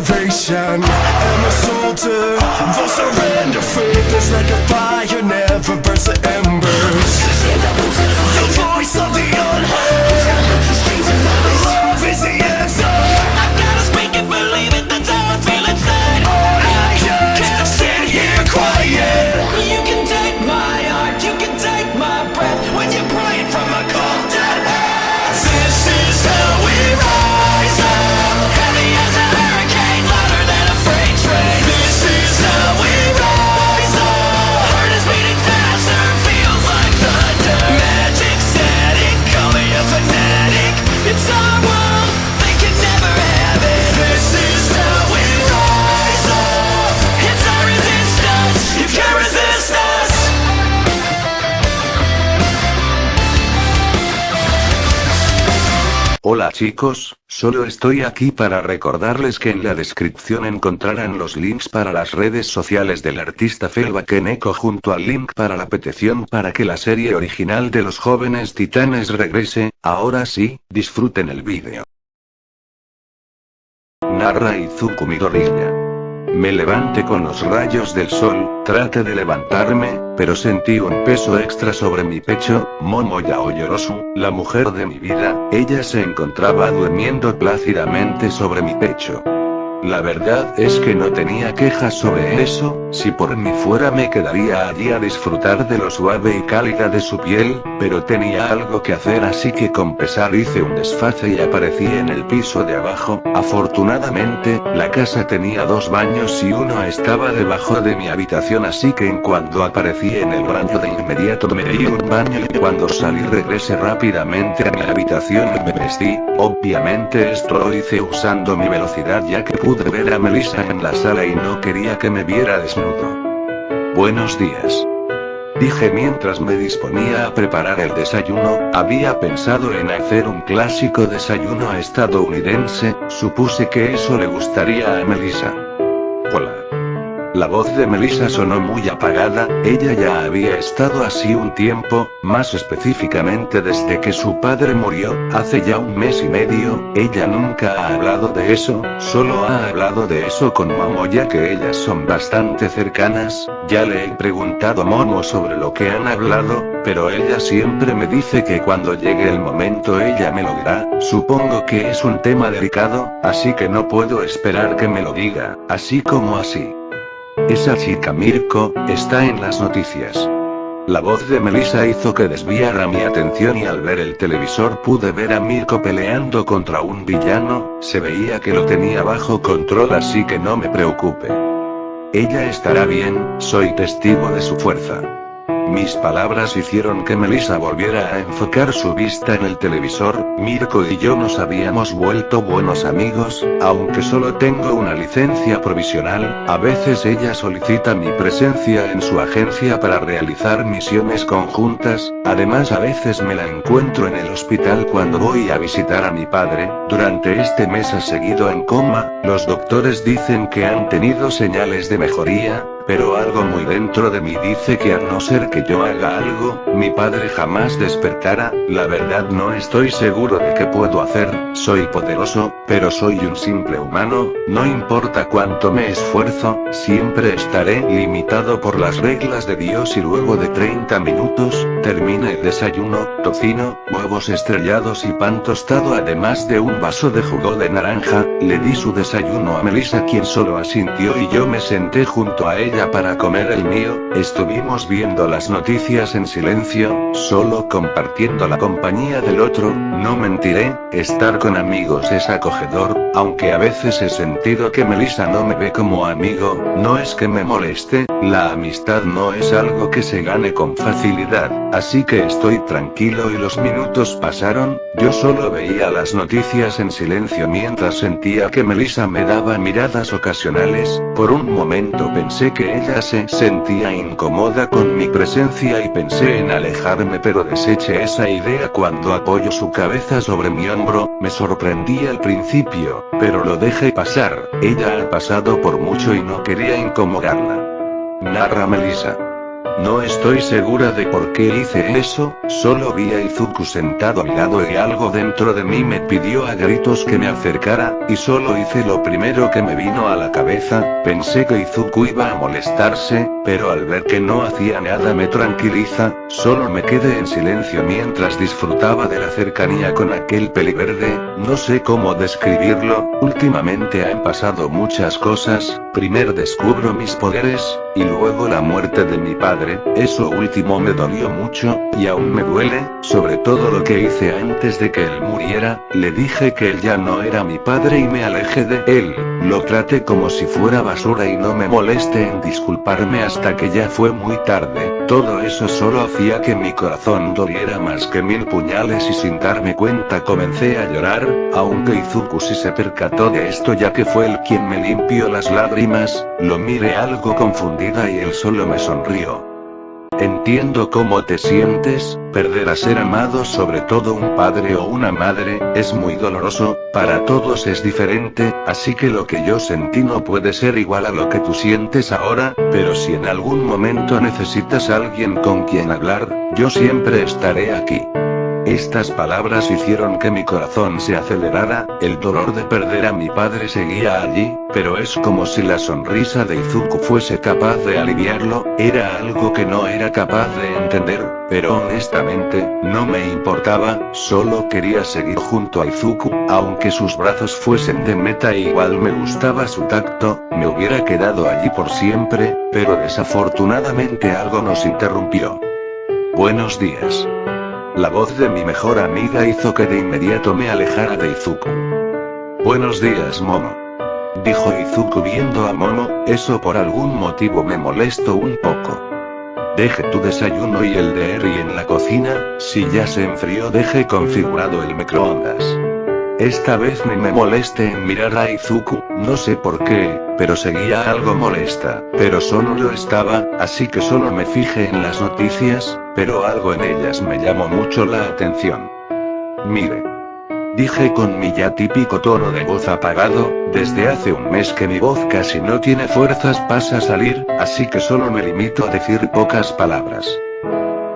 salvation. I'm a soldier, for surrender. Faith is like a fire, never burns the embers. The voice of the unheard. Love is the answer. I gotta speak and believe it, that's how I feel inside. I can't sit here quiet. You can take my heart, you can take my breath when you're praying from a cold dead heart. This is how we rise up, heavy as a hurricane, louder than a freight train. This is how we rise up, heart is beating faster, feels like thunder. Magic setting, call me a fanatic. It's our world, they can never have it. This is how we rise up, it's our resistance, you can't resist us. Hola chicos, solo estoy aquí para recordarles que en la descripción encontrarán los links para las redes sociales del artista Felbakeneko junto al link para la petición para que la serie original de los Jóvenes Titanes regrese. Ahora sí, disfruten el vídeo. Narra Izuku Midoriya. Me levanté con los rayos del sol, traté de levantarme, pero sentí un peso extra sobre mi pecho. Momoya Oyorosu, la mujer de mi vida, ella se encontraba durmiendo plácidamente sobre mi pecho. La verdad es que no tenía quejas sobre eso, si por mí fuera me quedaría allí a disfrutar de lo suave y cálida de su piel, pero tenía algo que hacer, así que con pesar hice un desfase y aparecí en el piso de abajo. Afortunadamente, la casa tenía 2 baños y uno estaba debajo de mi habitación, así que en cuanto aparecí en el baño de inmediato me di un baño y cuando salí regresé rápidamente a mi habitación y me vestí. Obviamente esto lo hice usando mi velocidad ya que pude ver a Melissa en la sala y no quería que me viera desnudo. Buenos días, dije mientras me disponía a preparar el desayuno. Había pensado en hacer un clásico desayuno estadounidense, supuse que eso le gustaría a Melissa. Hola. La voz de Melissa sonó muy apagada, ella ya había estado así un tiempo, más específicamente desde que su padre murió, hace ya 1 mes y medio. Ella nunca ha hablado de eso, solo ha hablado de eso con Momo ya que ellas son bastante cercanas. Ya le he preguntado a Momo sobre lo que han hablado, pero ella siempre me dice que cuando llegue el momento ella me lo dirá. Supongo que es un tema delicado, así que no puedo esperar que me lo diga, así como así. Esa chica Mirko, está en las noticias. La voz de Melissa hizo que desviara mi atención y al ver el televisor pude ver a Mirko peleando contra un villano, se veía que lo tenía bajo control así que no me preocupe. Ella estará bien, soy testigo de su fuerza. Mis palabras hicieron que Melissa volviera a enfocar su vista en el televisor. Mirko y yo nos habíamos vuelto buenos amigos, aunque solo tengo una licencia provisional. A veces ella solicita mi presencia en su agencia para realizar misiones conjuntas. Además a veces me la encuentro en el hospital cuando voy a visitar a mi padre. Durante este mes ha seguido en coma, los doctores dicen que han tenido señales de mejoría, pero algo muy dentro de mí dice que a no ser que yo haga algo, mi padre jamás despertará. La verdad no estoy seguro de qué puedo hacer, soy poderoso, pero soy un simple humano, no importa cuánto me esfuerzo, siempre estaré limitado por las reglas de Dios. Y luego de 30 minutos, terminé el desayuno, tocino, huevos estrellados y pan tostado además de un vaso de jugo de naranja. Le di su desayuno a Melissa quien solo asintió y yo me senté junto a ella para comer el mío. Estuvimos viendo las noticias en silencio, solo compartiendo la compañía del otro. No mentiré, estar con amigos es acogedor, aunque a veces he sentido que Melissa no me ve como amigo. No es que me moleste, la amistad no es algo que se gane con facilidad, así que estoy tranquilo y los minutos pasaron, yo solo veía las noticias en silencio mientras sentía que Melissa me daba miradas ocasionales. Por un momento pensé que ella se sentía incómoda con mi presencia y pensé en alejarme, pero deseché esa idea cuando apoyo su cabeza sobre mi hombro. Me sorprendí al principio, pero lo dejé pasar. Ella ha pasado por mucho y no quería incomodarla. Narra Melissa. No estoy segura de por qué hice eso, solo vi a Izuku sentado a mi lado y algo dentro de mí me pidió a gritos que me acercara, y solo hice lo primero que me vino a la cabeza. Pensé que Izuku iba a molestarse, pero al ver que no hacía nada me tranquiliza. Solo me quedé en silencio mientras disfrutaba de la cercanía con aquel peliverde. No sé cómo describirlo, últimamente han pasado muchas cosas. Primero descubro mis poderes, y luego la muerte de mi padre. Eso último me dolió mucho, y aún me duele, sobre todo lo que hice antes de que él muriera. Le dije que él ya no era mi padre y me alejé de él. Lo traté como si fuera basura y no me molesté en disculparme hasta que ya fue muy tarde. Todo eso solo hacía que mi corazón doliera más que 1000 puñales y sin darme cuenta comencé a llorar, aunque Izuku sí se percató de esto ya que fue él quien me limpió las lágrimas. Lo miré algo confundida y él solo me sonrió. Entiendo cómo te sientes, perder a ser amado, sobre todo un padre o una madre, es muy doloroso, para todos es diferente, así que lo que yo sentí no puede ser igual a lo que tú sientes ahora, pero si en algún momento necesitas a alguien con quien hablar, yo siempre estaré aquí. Estas palabras hicieron que mi corazón se acelerara, el dolor de perder a mi padre seguía allí, pero es como si la sonrisa de Izuku fuese capaz de aliviarlo. Era algo que no era capaz de entender, pero honestamente, no me importaba, solo quería seguir junto a Izuku, aunque sus brazos fuesen de meta e igual me gustaba su tacto, me hubiera quedado allí por siempre, pero desafortunadamente algo nos interrumpió. Buenos días. La voz de mi mejor amiga hizo que de inmediato me alejara de Izuku. Buenos días, Momo. Dijo Izuku viendo a Momo. Eso por algún motivo me molestó un poco. Deje tu desayuno y el de Eri en la cocina, si ya se enfrió deje configurado el microondas. Esta vez ni me molesté en mirar a Izuku, no sé por qué, pero seguía algo molesta, pero solo lo estaba, así que solo me fijé en las noticias, pero algo en ellas me llamó mucho la atención. Mire. Dije con mi ya típico tono de voz apagado, desde hace un mes que mi voz casi no tiene fuerzas para salir, así que solo me limito a decir pocas palabras.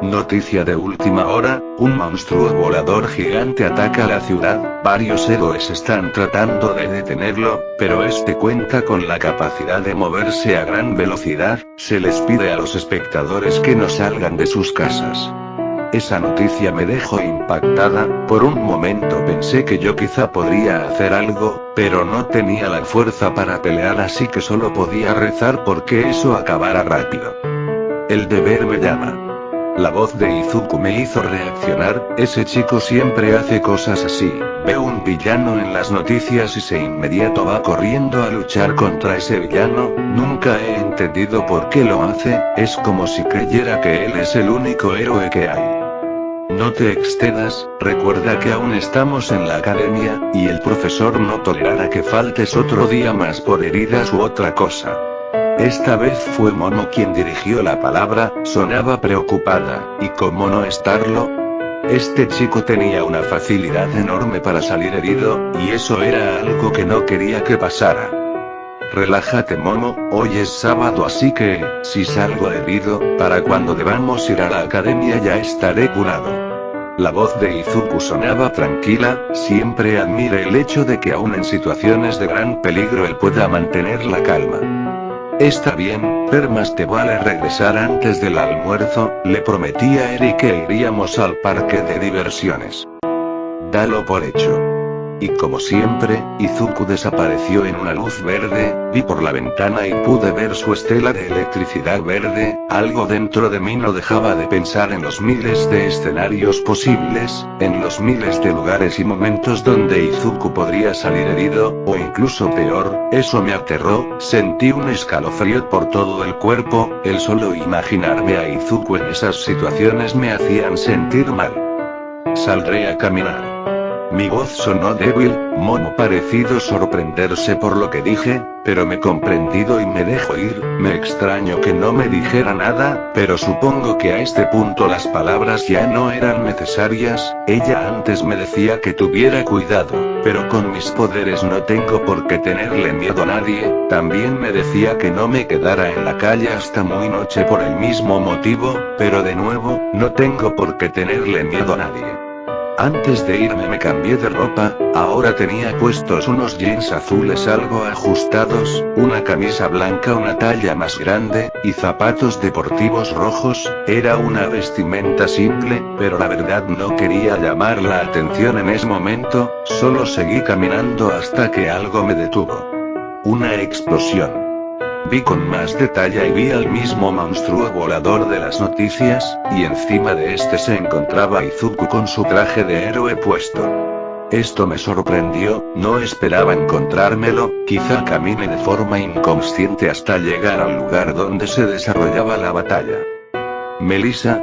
Noticia de última hora, un monstruo volador gigante ataca la ciudad, varios héroes están tratando de detenerlo, pero este cuenta con la capacidad de moverse a gran velocidad. Se les pide a los espectadores que no salgan de sus casas. Esa noticia me dejó impactada, por un momento pensé que yo quizá podría hacer algo, pero no tenía la fuerza para pelear así que solo podía rezar porque eso acabara rápido. El deber me llama. La voz de Izuku me hizo reaccionar, ese chico siempre hace cosas así, ve un villano en las noticias y se inmediato va corriendo a luchar contra ese villano. Nunca he entendido por qué lo hace, es como si creyera que él es el único héroe que hay. No te excedas, recuerda que aún estamos en la academia, y el profesor no tolerará que faltes otro día más por heridas u otra cosa. Esta vez fue Momo quien dirigió la palabra, sonaba preocupada, y cómo no estarlo. Este chico tenía una facilidad enorme para salir herido, y eso era algo que no quería que pasara. Relájate Momo, hoy es sábado así que, si salgo herido, para cuando debamos ir a la academia ya estaré curado. La voz de Izuku sonaba tranquila, siempre admiré el hecho de que aún en situaciones de gran peligro él pueda mantener la calma. Está bien, pero más te vale regresar antes del almuerzo, le prometí a Eri que iríamos al parque de diversiones. Dalo por hecho. Y como siempre, Izuku desapareció en una luz verde, vi por la ventana y pude ver su estela de electricidad verde. Algo dentro de mí no dejaba de pensar en los miles de escenarios posibles, en los miles de lugares y momentos donde Izuku podría salir herido, o incluso peor. Eso me aterró, sentí un escalofrío por todo el cuerpo, el solo imaginarme a Izuku en esas situaciones me hacían sentir mal. Saldré a caminar. Mi voz sonó débil, Momo pareció sorprenderse por lo que dije, pero me comprendido y me dejó ir. Me extraño que no me dijera nada, pero supongo que a este punto las palabras ya no eran necesarias. Ella antes me decía que tuviera cuidado, pero con mis poderes no tengo por qué tenerle miedo a nadie. También me decía que no me quedara en la calle hasta muy noche por el mismo motivo, pero de nuevo, no tengo por qué tenerle miedo a nadie. Antes de irme me cambié de ropa, ahora tenía puestos unos jeans azules algo ajustados, una camisa blanca una talla más grande, y zapatos deportivos rojos. Era una vestimenta simple, pero la verdad no quería llamar la atención en ese momento, solo seguí caminando hasta que algo me detuvo. Una explosión. Vi con más detalle y vi al mismo monstruo volador de las noticias, y encima de este se encontraba Izuku con su traje de héroe puesto. Esto me sorprendió, no esperaba encontrármelo, quizá camine de forma inconsciente hasta llegar al lugar donde se desarrollaba la batalla. Melissa,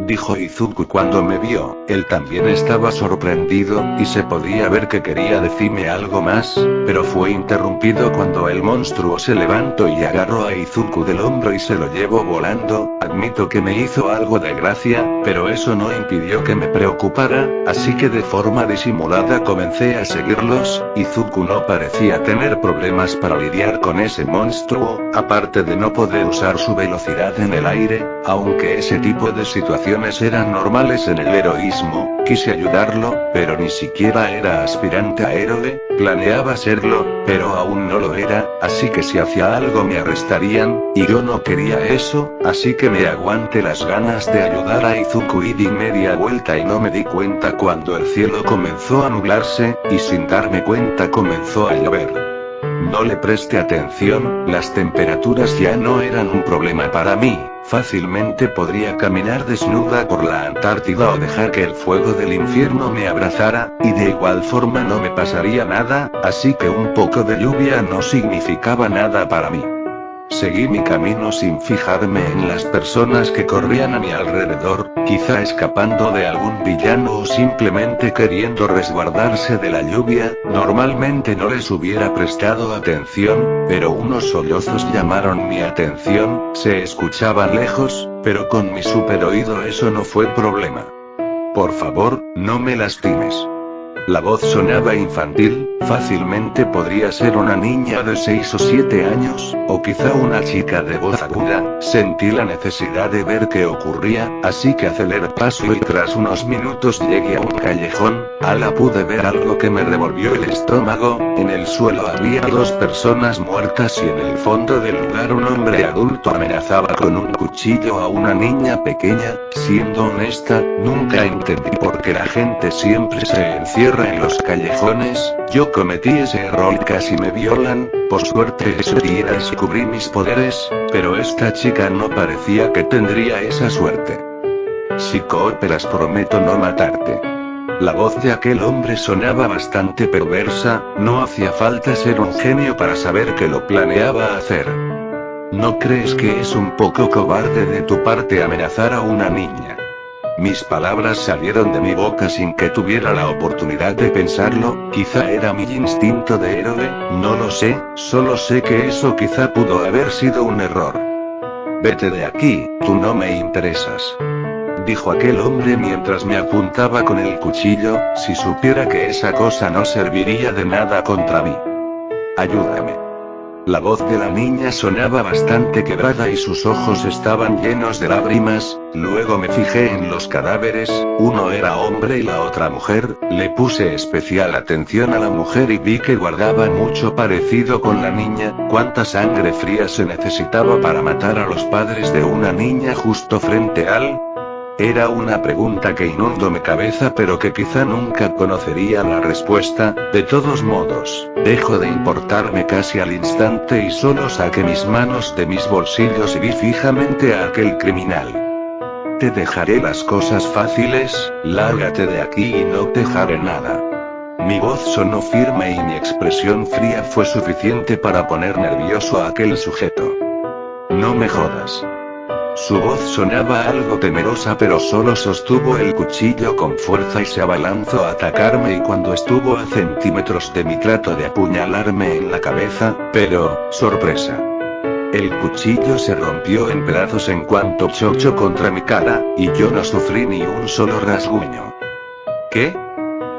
dijo Izuku cuando me vio. Él también estaba sorprendido, y se podía ver que quería decirme algo más, pero fue interrumpido cuando el monstruo se levantó y agarró a Izuku del hombro y se lo llevó volando. Admito que me hizo algo de gracia, pero eso no impidió que me preocupara, así que de forma disimulada comencé a seguirlos. Izuku no parecía tener problemas para lidiar con ese monstruo, aparte de no poder usar su velocidad en el aire, aunque ese tipo de situaciones eran normales en el heroísmo. Quise ayudarlo, pero ni siquiera era aspirante a héroe, planeaba serlo, pero aún no lo era, así que si hacía algo me arrestarían, y yo no quería eso, así que me aguanté las ganas de ayudar a Izuku y di media vuelta y no me di cuenta cuando el cielo comenzó a nublarse, y sin darme cuenta comenzó a llover. No le presté atención, las temperaturas ya no eran un problema para mí, fácilmente podría caminar desnuda por la Antártida o dejar que el fuego del infierno me abrazara, y de igual forma no me pasaría nada, así que un poco de lluvia no significaba nada para mí. Seguí mi camino sin fijarme en las personas que corrían a mi alrededor, quizá escapando de algún villano o simplemente queriendo resguardarse de la lluvia. Normalmente no les hubiera prestado atención, pero unos sollozos llamaron mi atención, se escuchaban lejos, pero con mi super oído eso no fue problema. Por favor, no me lastimes. La voz sonaba infantil, fácilmente podría ser una niña de 6 o 7 años, o quizá una chica de voz aguda. Sentí la necesidad de ver qué ocurría, así que aceleré paso y tras unos minutos llegué a un callejón. Pude ver algo que me revolvió el estómago. En el suelo había 2 personas muertas y en el fondo del lugar un hombre adulto amenazaba con un cuchillo a una niña pequeña. Siendo honesta, nunca entendí por qué la gente siempre se encierra en los callejones. Yo cometí ese error y casi me violan. Por suerte ese día descubrí mis poderes, pero esta chica no parecía que tendría esa suerte. Si cooperas prometo no matarte. La voz de aquel hombre sonaba bastante perversa, no hacía falta ser un genio para saber que lo planeaba hacer. ¿No crees que es un poco cobarde de tu parte amenazar a una niña? Mis palabras salieron de mi boca sin que tuviera la oportunidad de pensarlo, quizá era mi instinto de héroe, no lo sé, solo sé que eso quizá pudo haber sido un error. Vete de aquí, tú no me interesas. Dijo aquel hombre mientras me apuntaba con el cuchillo. Si supiera que esa cosa no serviría de nada contra mí. Ayúdame. La voz de la niña sonaba bastante quebrada y sus ojos estaban llenos de lágrimas. Luego me fijé en los cadáveres, uno era hombre y la otra mujer. Le puse especial atención a la mujer y vi que guardaba mucho parecido con la niña. ¿Cuánta sangre fría se necesitaba para matar a los padres de una niña justo frente al...? Era una pregunta que inundó mi cabeza pero que quizá nunca conocería la respuesta. De todos modos, dejó de importarme casi al instante y solo saqué mis manos de mis bolsillos y vi fijamente a aquel criminal. Te dejaré las cosas fáciles, lárgate de aquí y no te dejaré nada. Mi voz sonó firme y mi expresión fría fue suficiente para poner nervioso a aquel sujeto. No me jodas. Su voz sonaba algo temerosa, pero solo sostuvo el cuchillo con fuerza y se abalanzó a atacarme, y cuando estuvo a centímetros de mí trató de apuñalarme en la cabeza, pero, sorpresa. El cuchillo se rompió en pedazos en cuanto chocó contra mi cara, y yo no sufrí ni un solo rasguño. ¿Qué?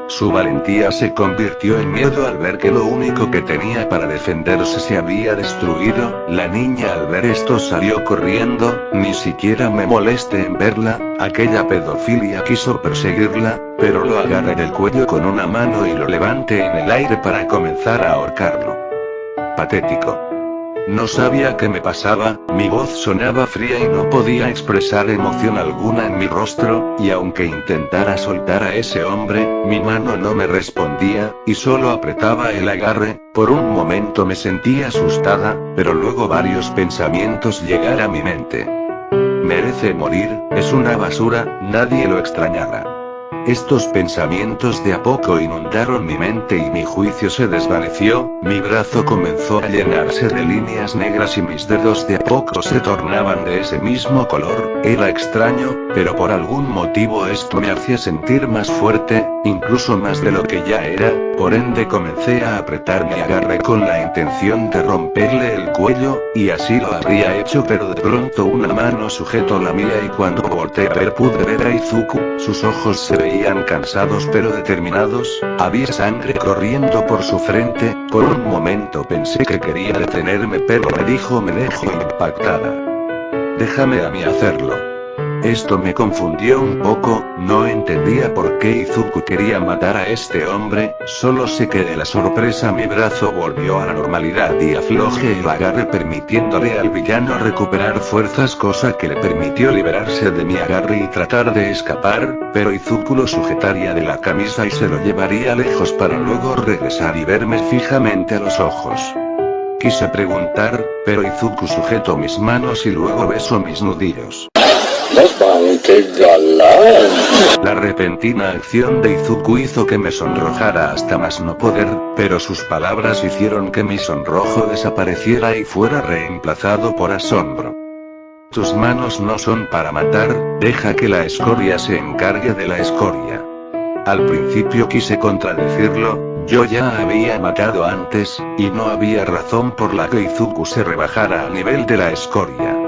Su valentía se convirtió en miedo al ver que lo único que tenía para defenderse se había destruido. La niña al ver esto salió corriendo, ni siquiera me molesté en verla. Aquella pedofilia quiso perseguirla, pero lo agarré del cuello con una mano y lo levanté en el aire para comenzar a ahorcarlo. Patético. No sabía qué me pasaba, mi voz sonaba fría y no podía expresar emoción alguna en mi rostro, y aunque intentara soltar a ese hombre, mi mano no me respondía, y solo apretaba el agarre. Por un momento me sentí asustada, pero luego varios pensamientos llegaron a mi mente. Merece morir, es una basura, nadie lo extrañará. Estos pensamientos de a poco inundaron mi mente y mi juicio se desvaneció, mi brazo comenzó a llenarse de líneas negras y mis dedos de a poco se tornaban de ese mismo color. Era extraño, pero por algún motivo esto me hacía sentir más fuerte, incluso más de lo que ya era. Por ende comencé a apretar mi agarre con la intención de romperle el cuello, y así lo habría hecho, pero de pronto una mano sujetó la mía y cuando volteé a ver pude ver a Izuku. Sus ojos se veían cansados pero determinados, había sangre corriendo por su frente. Por un momento pensé que quería detenerme, pero me dejó impactada. Déjame a mí hacerlo. Esto me confundió un poco, no entendía por qué Izuku quería matar a este hombre, solo sé que de la sorpresa mi brazo volvió a la normalidad y aflojé el agarre permitiéndole al villano recuperar fuerzas, cosa que le permitió liberarse de mi agarre y tratar de escapar, pero Izuku lo sujetaría de la camisa y se lo llevaría lejos para luego regresar y verme fijamente a los ojos. Quise preguntar, pero Izuku sujetó mis manos y luego besó mis nudillos. ¡Qué galán! La repentina acción de Izuku hizo que me sonrojara hasta más no poder, pero sus palabras hicieron que mi sonrojo desapareciera y fuera reemplazado por asombro. Tus manos no son para matar, deja que la escoria se encargue de la escoria. Al principio quise contradecirlo, yo ya había matado antes, y no había razón por la que Izuku se rebajara al nivel de la escoria.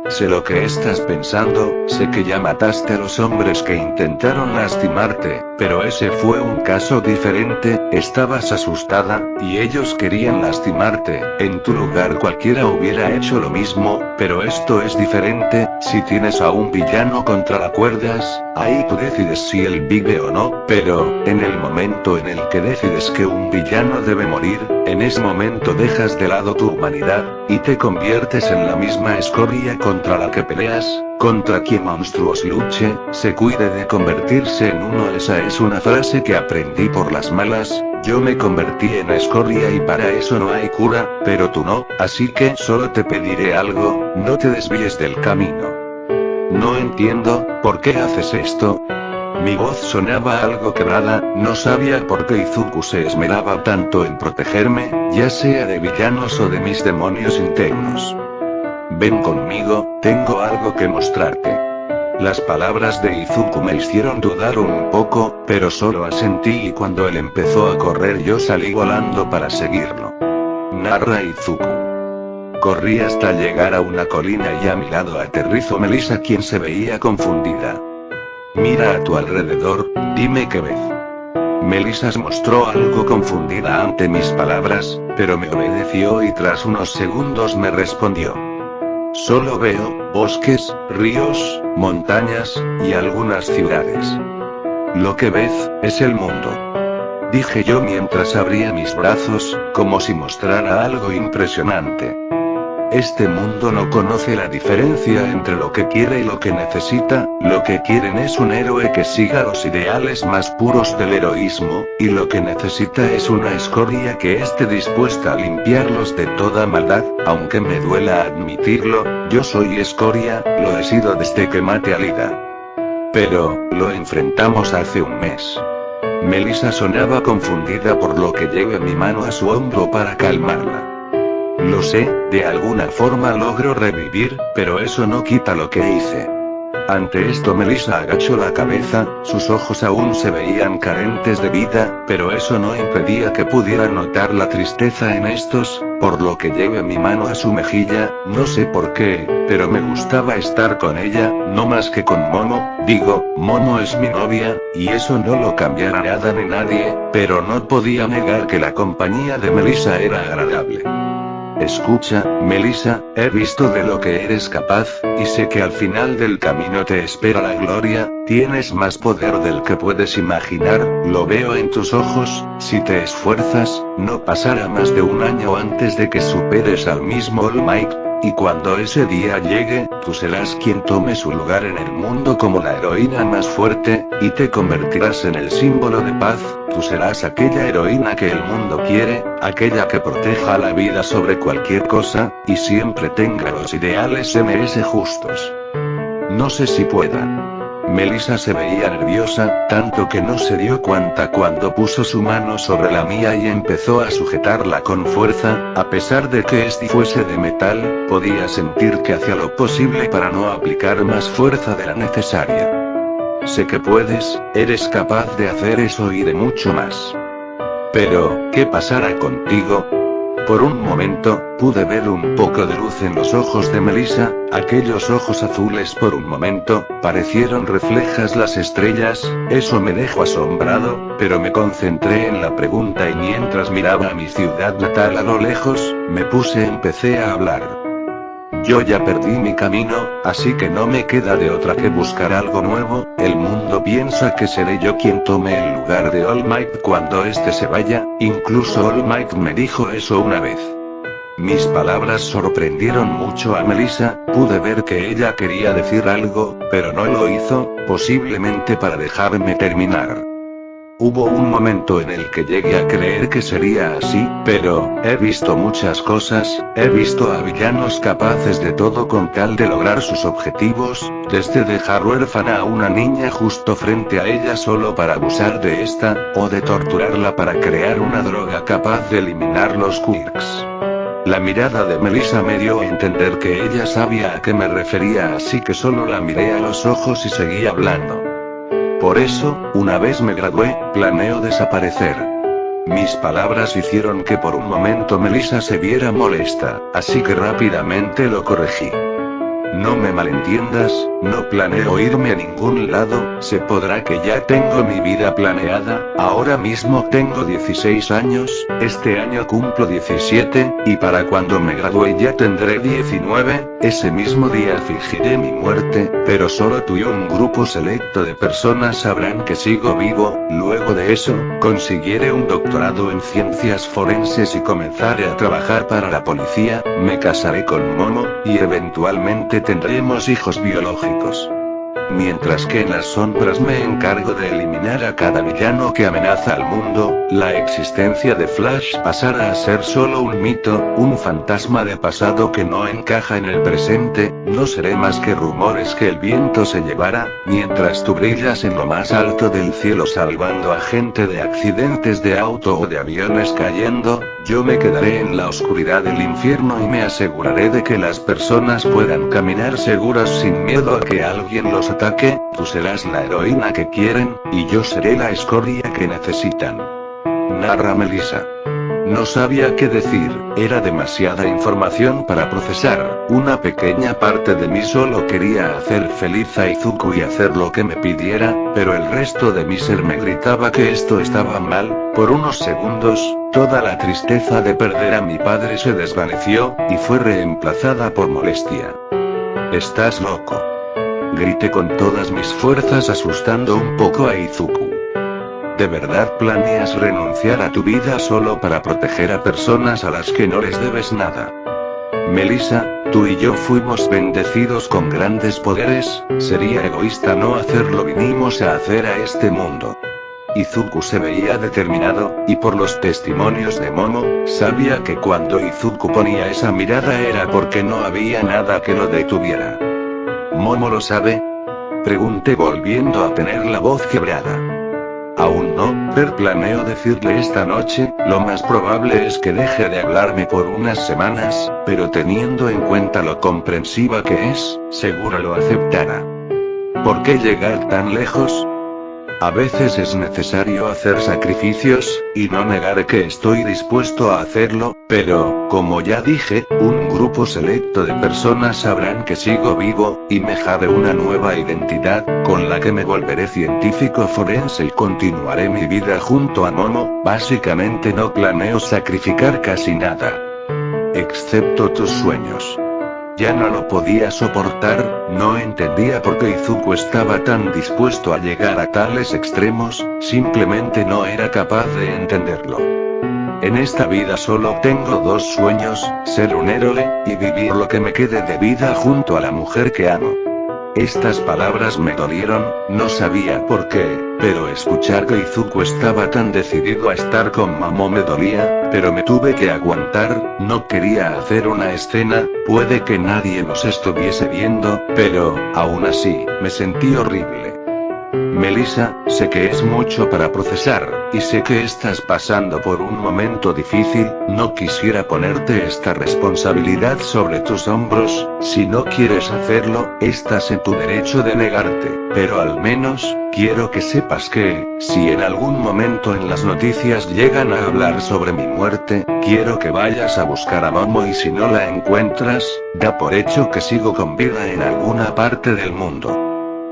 Sé lo que estás pensando, sé que ya mataste a los hombres que intentaron lastimarte, pero ese fue un caso diferente, estabas asustada, y ellos querían lastimarte. En tu lugar cualquiera hubiera hecho lo mismo, pero esto es diferente. Si tienes a un villano contra las cuerdas, ahí tú decides si él vive o no, pero, en el momento en el que decides que un villano debe morir, en ese momento dejas de lado tu humanidad, y te conviertes en la misma escoria contra la que peleas, contra quien monstruos luche, se cuide de convertirse en uno. Esa es una frase que aprendí por las malas, yo me convertí en escoria y para eso no hay cura, pero tú no, así que solo te pediré algo, no te desvíes del camino. No entiendo, ¿por qué haces esto? Mi voz sonaba algo quebrada, no sabía por qué Izuku se esmeraba tanto en protegerme, ya sea de villanos o de mis demonios internos. Ven conmigo, tengo algo que mostrarte. Las palabras de Izuku me hicieron dudar un poco, pero solo asentí y cuando él empezó a correr yo salí volando para seguirlo. Narra Izuku. Corrí hasta llegar a una colina y a mi lado aterrizó Melissa, quien se veía confundida. Mira a tu alrededor, dime qué ves. Melissa se mostró algo confundida ante mis palabras, pero me obedeció y tras unos segundos me respondió. Solo veo bosques, ríos, montañas, y algunas ciudades. Lo que ves, es el mundo. Dije yo mientras abría mis brazos, como si mostrara algo impresionante. Este mundo no conoce la diferencia entre lo que quiere y lo que necesita, lo que quieren es un héroe que siga los ideales más puros del heroísmo, y lo que necesita es una escoria que esté dispuesta a limpiarlos de toda maldad. Aunque me duela admitirlo, yo soy escoria, lo he sido desde que maté a Lida. Pero, lo enfrentamos hace un mes. Melissa sonaba confundida por lo que llevé mi mano a su hombro para calmarla. Lo sé, de alguna forma logro revivir, pero eso no quita lo que hice. Ante esto Melissa agachó la cabeza, sus ojos aún se veían carentes de vida, pero eso no impedía que pudiera notar la tristeza en estos, por lo que llevé mi mano a su mejilla, no sé por qué, pero me gustaba estar con ella, no más que con Momo, digo, Momo es mi novia, y eso no lo cambiará nada ni nadie, pero no podía negar que la compañía de Melissa era agradable. Escucha, Melissa, he visto de lo que eres capaz, y sé que al final del camino te espera la gloria, tienes más poder del que puedes imaginar, lo veo en tus ojos, si te esfuerzas, no pasará más de un año antes de que superes al mismo All Might, y cuando ese día llegue, tú serás quien tome su lugar en el mundo como la heroína más fuerte, y te convertirás en el símbolo de paz, tú serás aquella heroína que el mundo quiere, aquella que proteja la vida sobre cualquier cosa, y siempre tenga los ideales MS justos. No sé si pueda. Melissa se veía nerviosa, tanto que no se dio cuenta cuando puso su mano sobre la mía y empezó a sujetarla con fuerza, a pesar de que este fuese de metal, podía sentir que hacía lo posible para no aplicar más fuerza de la necesaria. Sé que puedes, eres capaz de hacer eso y de mucho más. Pero, ¿qué pasará contigo? Por un momento, pude ver un poco de luz en los ojos de Melissa, aquellos ojos azules por un momento, parecieron reflejas las estrellas, eso me dejó asombrado, pero me concentré en la pregunta y mientras miraba a mi ciudad natal a lo lejos, empecé a hablar. Yo ya perdí mi camino, así que no me queda de otra que buscar algo nuevo, el mundo piensa que seré yo quien tome el lugar de All Might cuando este se vaya, incluso All Might me dijo eso una vez. Mis palabras sorprendieron mucho a Melissa, pude ver que ella quería decir algo, pero no lo hizo, posiblemente para dejarme terminar. Hubo un momento en el que llegué a creer que sería así, pero, he visto muchas cosas, he visto a villanos capaces de todo con tal de lograr sus objetivos, desde dejar huérfana a una niña justo frente a ella solo para abusar de esta, o de torturarla para crear una droga capaz de eliminar los quirks. La mirada de Melissa me dio a entender que ella sabía a qué me refería, así que solo la miré a los ojos y seguí hablando. Por eso, una vez me gradué, planeo desaparecer. Mis palabras hicieron que por un momento Melissa se viera molesta, así que rápidamente lo corregí. No me malentiendas, no planeo irme a ningún lado, se podrá que ya tengo mi vida planeada, ahora mismo tengo 16 años, este año cumplo 17, y para cuando me gradúe ya tendré 19, ese mismo día fingiré mi muerte, pero solo tú y un grupo selecto de personas sabrán que sigo vivo, luego de eso, conseguiré un doctorado en ciencias forenses y comenzaré a trabajar para la policía, me casaré con Momo, y eventualmente tendremos hijos biológicos. Mientras que en las sombras me encargo de eliminar a cada villano que amenaza al mundo, la existencia de Flash pasará a ser solo un mito, un fantasma de pasado que no encaja en el presente, no seré más que rumores que el viento se llevará, mientras tú brillas en lo más alto del cielo salvando a gente de accidentes de auto o de aviones cayendo, yo me quedaré en la oscuridad del infierno y me aseguraré de que las personas puedan caminar seguras sin miedo a que alguien los ataque, tú serás la heroína que quieren, y yo seré la escoria que necesitan. Narra Melissa. No sabía qué decir, era demasiada información para procesar, una pequeña parte de mí solo quería hacer feliz a Izuku y hacer lo que me pidiera, pero el resto de mi ser me gritaba que esto estaba mal, por unos segundos, toda la tristeza de perder a mi padre se desvaneció, y fue reemplazada por molestia. Estás loco. Grité con todas mis fuerzas asustando un poco a Izuku. ¿De verdad planeas renunciar a tu vida solo para proteger a personas a las que no les debes nada? Melissa, tú y yo fuimos bendecidos con grandes poderes, sería egoísta no hacerlo, vinimos a hacer a este mundo. Izuku se veía determinado, y por los testimonios de Momo, sabía que cuando Izuku ponía esa mirada era porque no había nada que lo detuviera. ¿Momo lo sabe? Pregunté volviendo a tener la voz quebrada. Aún no, pero planeo decirle esta noche, lo más probable es que deje de hablarme por unas semanas, pero teniendo en cuenta lo comprensiva que es, seguro lo aceptará. ¿Por qué llegar tan lejos? A veces es necesario hacer sacrificios, y no negar que estoy dispuesto a hacerlo, pero, como ya dije, un grupo selecto de personas sabrán que sigo vivo, y me haré una nueva identidad, con la que me volveré científico forense y continuaré mi vida junto a Momo. Básicamente no planeo sacrificar casi nada. Excepto tus sueños. Ya no lo podía soportar, no entendía por qué Izuku estaba tan dispuesto a llegar a tales extremos, simplemente no era capaz de entenderlo. En esta vida solo tengo dos sueños, ser un héroe, y vivir lo que me quede de vida junto a la mujer que amo. Estas palabras me dolieron, no sabía por qué, pero escuchar que Izuku estaba tan decidido a estar con Momo me dolía, pero me tuve que aguantar, no quería hacer una escena, puede que nadie nos estuviese viendo, pero, aún así, me sentí horrible. Melissa, sé que es mucho para procesar, y sé que estás pasando por un momento difícil, no quisiera ponerte esta responsabilidad sobre tus hombros, si no quieres hacerlo, estás en tu derecho de negarte, pero al menos, quiero que sepas que, si en algún momento en las noticias llegan a hablar sobre mi muerte, quiero que vayas a buscar a Momo y si no la encuentras, da por hecho que sigo con vida en alguna parte del mundo.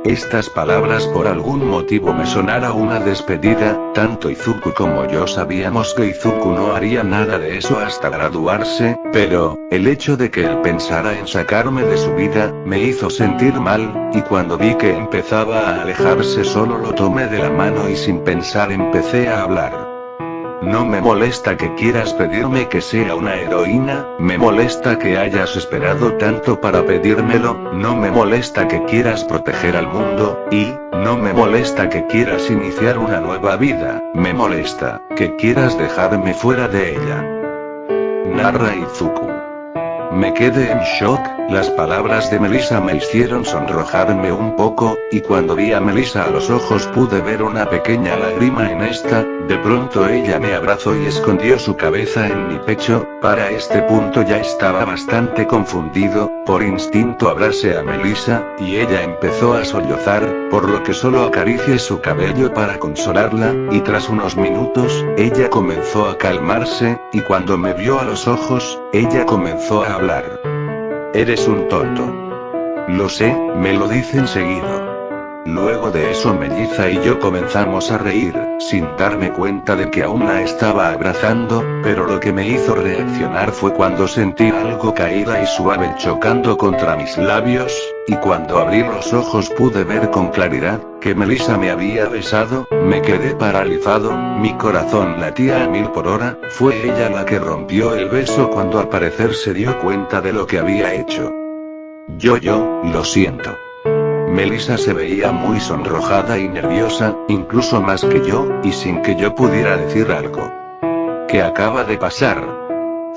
Estas palabras por algún motivo me sonara una despedida, tanto Izuku como yo sabíamos que Izuku no haría nada de eso hasta graduarse, pero, el hecho de que él pensara en sacarme de su vida, me hizo sentir mal, y cuando vi que empezaba a alejarse solo lo tomé de la mano y sin pensar empecé a hablar. No me molesta que quieras pedirme que sea una heroína, me molesta que hayas esperado tanto para pedírmelo, no me molesta que quieras proteger al mundo, y, no me molesta que quieras iniciar una nueva vida, me molesta que quieras dejarme fuera de ella. Narra Izuku. Me quedé en shock, las palabras de Melissa me hicieron sonrojarme un poco, y cuando vi a Melissa a los ojos pude ver una pequeña lágrima en esta, de pronto ella me abrazó y escondió su cabeza en mi pecho, para este punto ya estaba bastante confundido, por instinto abracé a Melissa, y ella empezó a sollozar, por lo que solo acaricié su cabello para consolarla, y tras unos minutos, ella comenzó a calmarse, y cuando me vio a los ojos, ella comenzó a hablar. Eres un tonto. Lo sé, me lo dicen seguido. Luego de eso Melissa y yo comenzamos a reír, sin darme cuenta de que aún la estaba abrazando, pero lo que me hizo reaccionar fue cuando sentí algo caída y suave chocando contra mis labios, y cuando abrí los ojos pude ver con claridad que Melissa me había besado, me quedé paralizado, mi corazón latía a 1000 por hora, fue ella la que rompió el beso cuando al parecer se dio cuenta de lo que había hecho. Yo, lo siento. Melissa se veía muy sonrojada y nerviosa, incluso más que yo, y sin que yo pudiera decir algo. ¿Qué acaba de pasar?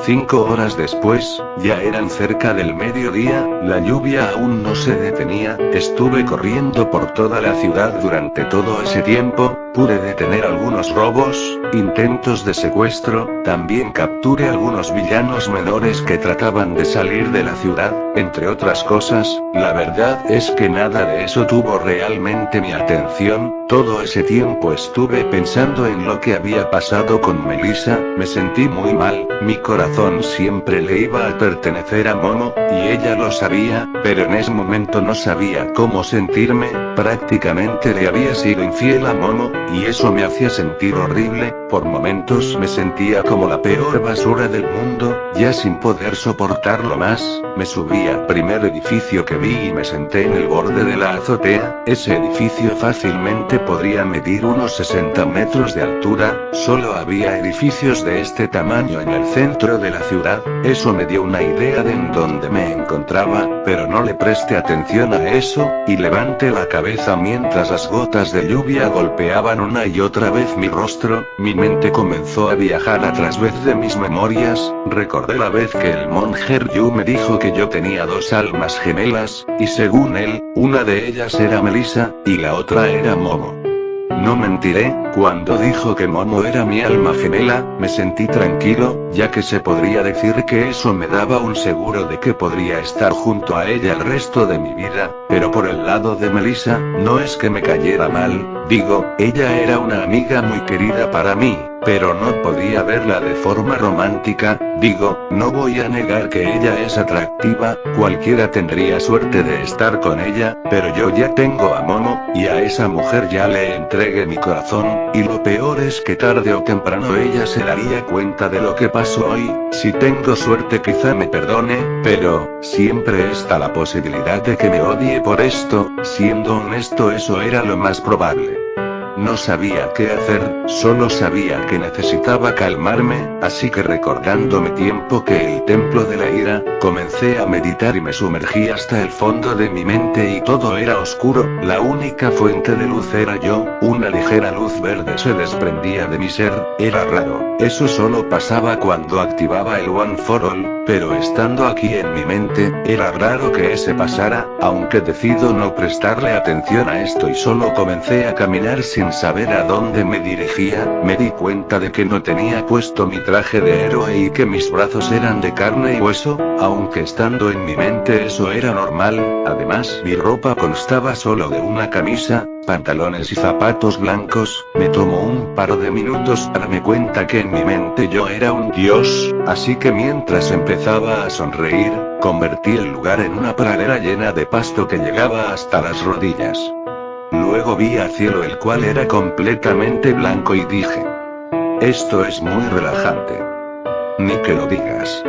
5 horas después, ya eran cerca del mediodía, la lluvia aún no se detenía, estuve corriendo por toda la ciudad durante todo ese tiempo, pude detener algunos robos, intentos de secuestro, también capturé algunos villanos menores que trataban de salir de la ciudad, entre otras cosas, la verdad es que nada de eso tuvo realmente mi atención, todo ese tiempo estuve pensando en lo que había pasado con Melissa, me sentí muy mal, mi corazón siempre le iba a pertenecer a Momo, y ella lo sabía, pero en ese momento no sabía cómo sentirme, prácticamente le había sido infiel a Momo, y eso me hacía sentir horrible, por momentos me sentía como la peor basura del mundo, ya sin poder soportarlo más, me subí al primer edificio que vi y me senté en el borde de la azotea, ese edificio fácilmente podría medir unos 60 metros de altura, solo había edificios de este tamaño en el centro de la ciudad, eso me dio una idea de en dónde me encontraba, pero no le presté atención a eso, y levanté la cabeza mientras las gotas de lluvia golpeaban una y otra vez mi rostro, mi mente comenzó a viajar a través de mis memorias, recordé la vez que el monje Ryu me dijo que yo tenía 2 almas gemelas, y según él, una de ellas era Melissa, y la otra era Momo. No mentiré, cuando dijo que Momo era mi alma gemela, me sentí tranquilo, ya que se podría decir que eso me daba un seguro de que podría estar junto a ella el resto de mi vida, pero por el lado de Melissa, no es que me cayera mal, digo, ella era una amiga muy querida para mí, pero no podía verla de forma romántica, digo, no voy a negar que ella es atractiva, cualquiera tendría suerte de estar con ella, pero yo ya tengo a Momo, y a esa mujer ya le entregué mi corazón, y lo peor es que tarde o temprano ella se daría cuenta de lo que pasó hoy, si tengo suerte quizá me perdone, pero, siempre está la posibilidad de que me odie por esto, siendo honesto eso era lo más probable. No sabía qué hacer, solo sabía que necesitaba calmarme, así que recordando mi tiempo que el templo de la ira, comencé a meditar y me sumergí hasta el fondo de mi mente y todo era oscuro, la única fuente de luz era yo, una ligera luz verde se desprendía de mi ser, era raro, eso solo pasaba cuando activaba el One for All, pero estando aquí en mi mente, era raro que ese pasara, aunque decido no prestarle atención a esto y solo comencé a caminar sin saber a dónde me dirigía, me di cuenta de que no tenía puesto mi traje de héroe y que mis brazos eran de carne y hueso, aunque estando en mi mente eso era normal, además mi ropa constaba solo de una camisa, pantalones y zapatos blancos, me tomó un par de minutos darme cuenta que en mi mente yo era un dios, así que mientras empezaba a sonreír, convertí el lugar en una pradera llena de pasto que llegaba hasta las rodillas. Luego vi al cielo el cual era completamente blanco y dije: esto es muy relajante. Ni que lo digas.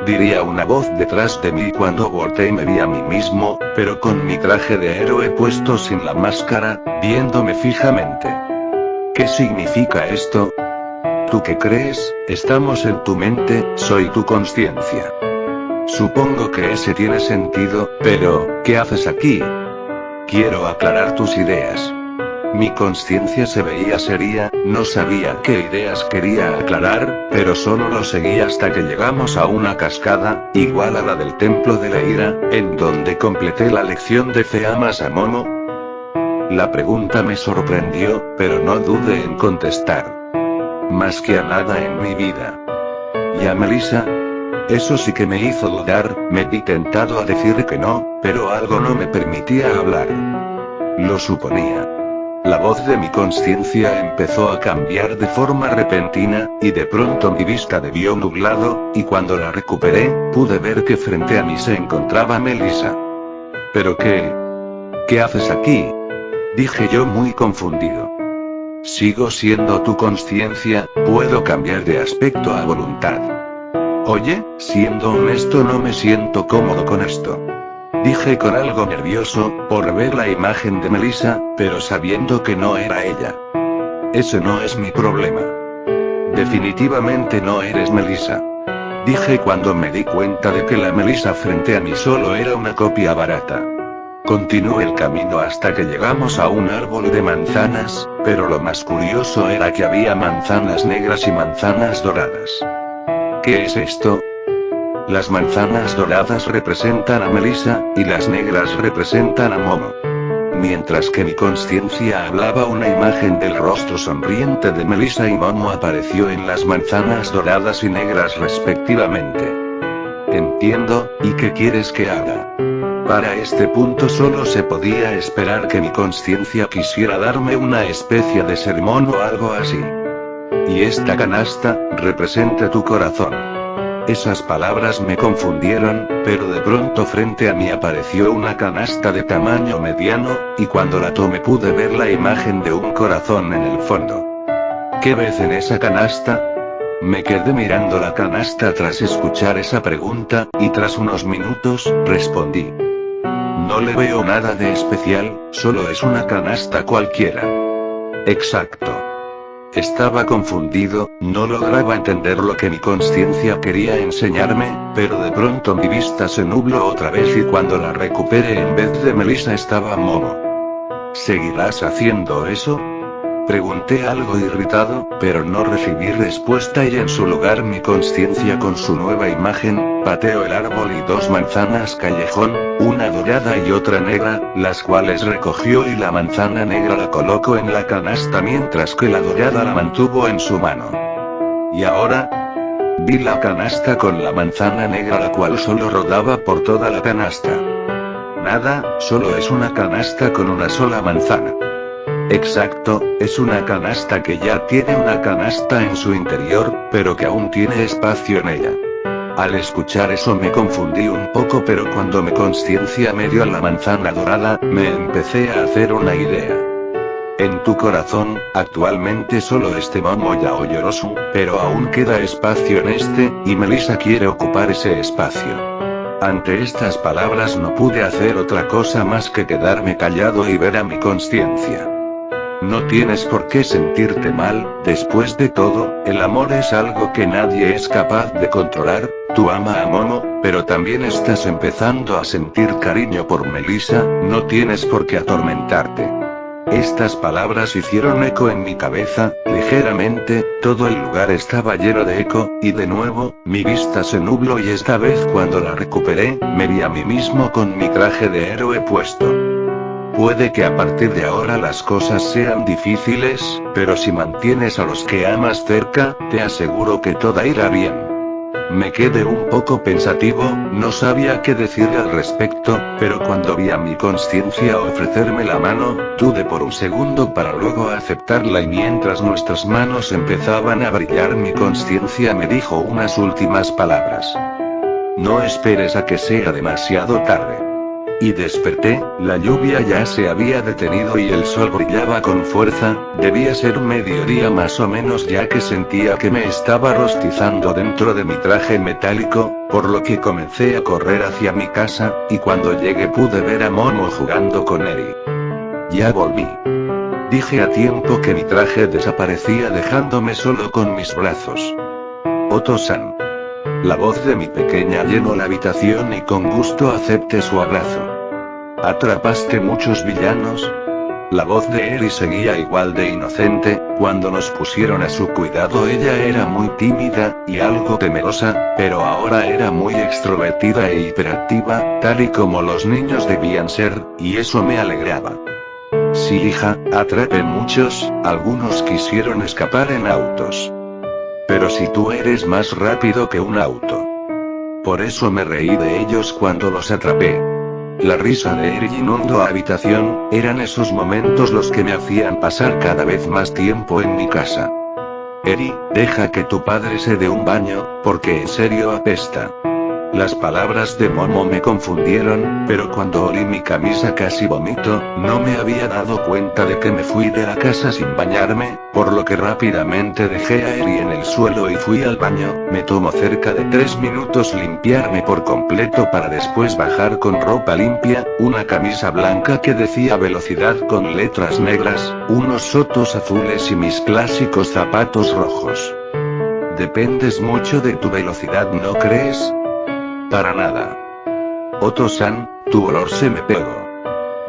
Diría una voz detrás de mí cuando volteé y me vi a mí mismo, pero con mi traje de héroe puesto sin la máscara, viéndome fijamente. ¿Qué significa esto? ¿Tú qué crees? Estamos en tu mente, soy tu conciencia. Supongo que ese tiene sentido, pero, ¿qué haces aquí? Quiero aclarar tus ideas. Mi conciencia se veía seria, no sabía qué ideas quería aclarar, pero solo lo seguí hasta que llegamos a una cascada, igual a la del templo de la ira, en donde completé la lección de fe amas a Momo. La pregunta me sorprendió, pero no dudé en contestar. Más que a nada en mi vida. ¿Y a Melissa? Eso sí que me hizo dudar, me vi tentado a decir que no, pero algo no me permitía hablar. Lo suponía. La voz de mi conciencia empezó a cambiar de forma repentina, y de pronto mi vista debió nublado, y cuando la recuperé, pude ver que frente a mí se encontraba Melissa. ¿Pero qué? ¿Qué haces aquí? Dije yo muy confundido. Sigo siendo tu conciencia, puedo cambiar de aspecto a voluntad. Oye, siendo honesto no me siento cómodo con esto. Dije con algo nervioso, por ver la imagen de Melissa, pero sabiendo que no era ella. Ese no es mi problema. Definitivamente no eres Melissa. Dije cuando me di cuenta de que la Melissa frente a mí solo era una copia barata. Continué el camino hasta que llegamos a un árbol de manzanas, pero lo más curioso era que había manzanas negras y manzanas doradas. ¿Qué es esto? Las manzanas doradas representan a Melissa, y las negras representan a Momo. Mientras que mi conciencia hablaba, una imagen del rostro sonriente de Melissa y Momo apareció en las manzanas doradas y negras respectivamente. Entiendo, ¿y qué quieres que haga? Para este punto solo se podía esperar que mi conciencia quisiera darme una especie de sermón o algo así. Y esta canasta, representa tu corazón. Esas palabras me confundieron, pero de pronto frente a mí apareció una canasta de tamaño mediano, y cuando la tomé pude ver la imagen de un corazón en el fondo. ¿Qué ves en esa canasta? Me quedé mirando la canasta tras escuchar esa pregunta, y tras unos minutos, respondí. No le veo nada de especial, solo es una canasta cualquiera. Exacto. Estaba confundido, no lograba entender lo que mi conciencia quería enseñarme, pero de pronto mi vista se nubló otra vez y cuando la recuperé en vez de Melissa estaba Momo. ¿Seguirás haciendo eso? Pregunté algo irritado, pero no recibí respuesta y en su lugar mi conciencia con su nueva imagen, pateó el árbol y 2 manzanas callejón, una dorada y otra negra, las cuales recogió y la manzana negra la colocó en la canasta mientras que la dorada la mantuvo en su mano. Y ahora, vi la canasta con la manzana negra la cual solo rodaba por toda la canasta. Nada, solo es una canasta con una sola manzana. Exacto, es una canasta que ya tiene una canasta en su interior, pero que aún tiene espacio en ella. Al escuchar eso me confundí un poco, pero cuando mi conciencia me dio la manzana dorada, me empecé a hacer una idea. En tu corazón, actualmente solo Momo Yaoyorosu, pero aún queda espacio en este, y Melissa quiere ocupar ese espacio. Ante estas palabras no pude hacer otra cosa más que quedarme callado y ver a mi conciencia. No tienes por qué sentirte mal, después de todo, el amor es algo que nadie es capaz de controlar. Tú ama a Momo, pero también estás empezando a sentir cariño por Melissa, no tienes por qué atormentarte. Estas palabras hicieron eco en mi cabeza, ligeramente, todo el lugar estaba lleno de eco, y de nuevo, mi vista se nubló y esta vez cuando la recuperé, me vi a mí mismo con mi traje de héroe puesto. Puede que a partir de ahora las cosas sean difíciles, pero si mantienes a los que amas cerca, te aseguro que todo irá bien. Me quedé un poco pensativo, no sabía qué decir al respecto, pero cuando vi a mi conciencia ofrecerme la mano, dudé por un segundo para luego aceptarla y mientras nuestras manos empezaban a brillar mi conciencia me dijo unas últimas palabras. No esperes a que sea demasiado tarde. Y desperté, la lluvia ya se había detenido y el sol brillaba con fuerza, debía ser mediodía más o menos ya que sentía que me estaba rostizando dentro de mi traje metálico, por lo que comencé a correr hacia mi casa, y cuando llegué pude ver a Momo jugando con Eri. Ya volví. Dije a tiempo que mi traje desaparecía dejándome solo con mis brazos. Oto-san. La voz de mi pequeña llenó la habitación y con gusto acepté su abrazo. ¿Atrapaste muchos villanos? La voz de Eri seguía igual de inocente, cuando nos pusieron a su cuidado ella era muy tímida, y algo temerosa, pero ahora era muy extrovertida e hiperactiva, tal y como los niños debían ser, y eso me alegraba. Sí hija, atrapé muchos, algunos quisieron escapar en autos. Pero si tú eres más rápido que un auto. Por eso me reí de ellos cuando los atrapé. La risa de Eri inundó la habitación, eran esos momentos los que me hacían pasar cada vez más tiempo en mi casa. Eri, deja que tu padre se dé un baño, porque en serio apesta. Las palabras de Momo me confundieron, pero cuando olí mi camisa casi vomito, no me había dado cuenta de que me fui de la casa sin bañarme, por lo que rápidamente dejé a Eri en el suelo y fui al baño. Me tomó cerca de 3 minutos limpiarme por completo para después bajar con ropa limpia, una camisa blanca que decía velocidad con letras negras, unos sotos azules y mis clásicos zapatos rojos. Dependes mucho de tu velocidad, ¿no crees? Para nada. Oto-san, tu olor se me pegó.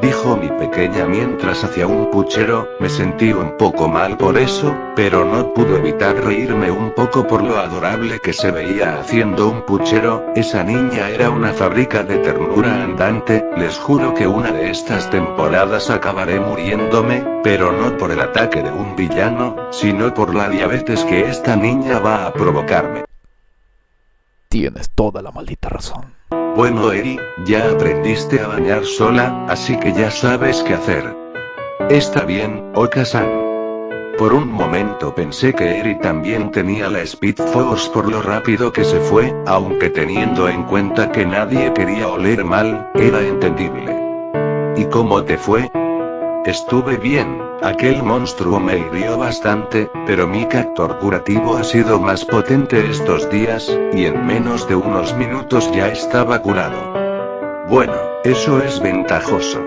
Dijo mi pequeña mientras hacía un puchero, me sentí un poco mal por eso, pero no pude evitar reírme un poco por lo adorable que se veía haciendo un puchero, esa niña era una fábrica de ternura andante, les juro que una de estas temporadas acabaré muriéndome, pero no por el ataque de un villano, sino por la diabetes que esta niña va a provocarme. Tienes toda la maldita razón. Bueno Eri, ya aprendiste a bañar sola, así que ya sabes qué hacer. Está bien, Oka-san. Por un momento pensé que Eri también tenía la Speed Force por lo rápido que se fue, aunque teniendo en cuenta que nadie quería oler mal, era entendible. ¿Y cómo te fue? Estuve bien, aquel monstruo me hirió bastante, pero mi captor curativo ha sido más potente estos días, y en menos de unos minutos ya estaba curado. Bueno, eso es ventajoso.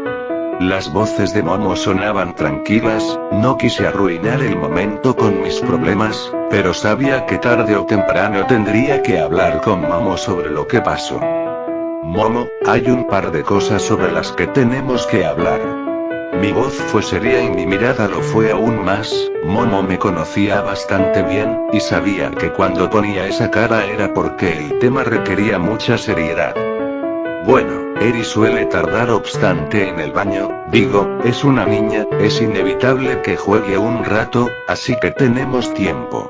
Las voces de Momo sonaban tranquilas, no quise arruinar el momento con mis problemas, pero sabía que tarde o temprano tendría que hablar con Momo sobre lo que pasó. Momo, hay un par de cosas sobre las que tenemos que hablar. Mi voz fue seria y mi mirada lo fue aún más. Momo me conocía bastante bien, y sabía que cuando ponía esa cara era porque el tema requería mucha seriedad. Bueno, Eri suele tardar obstante en el baño, digo, es una niña, es inevitable que juegue un rato, así que tenemos tiempo.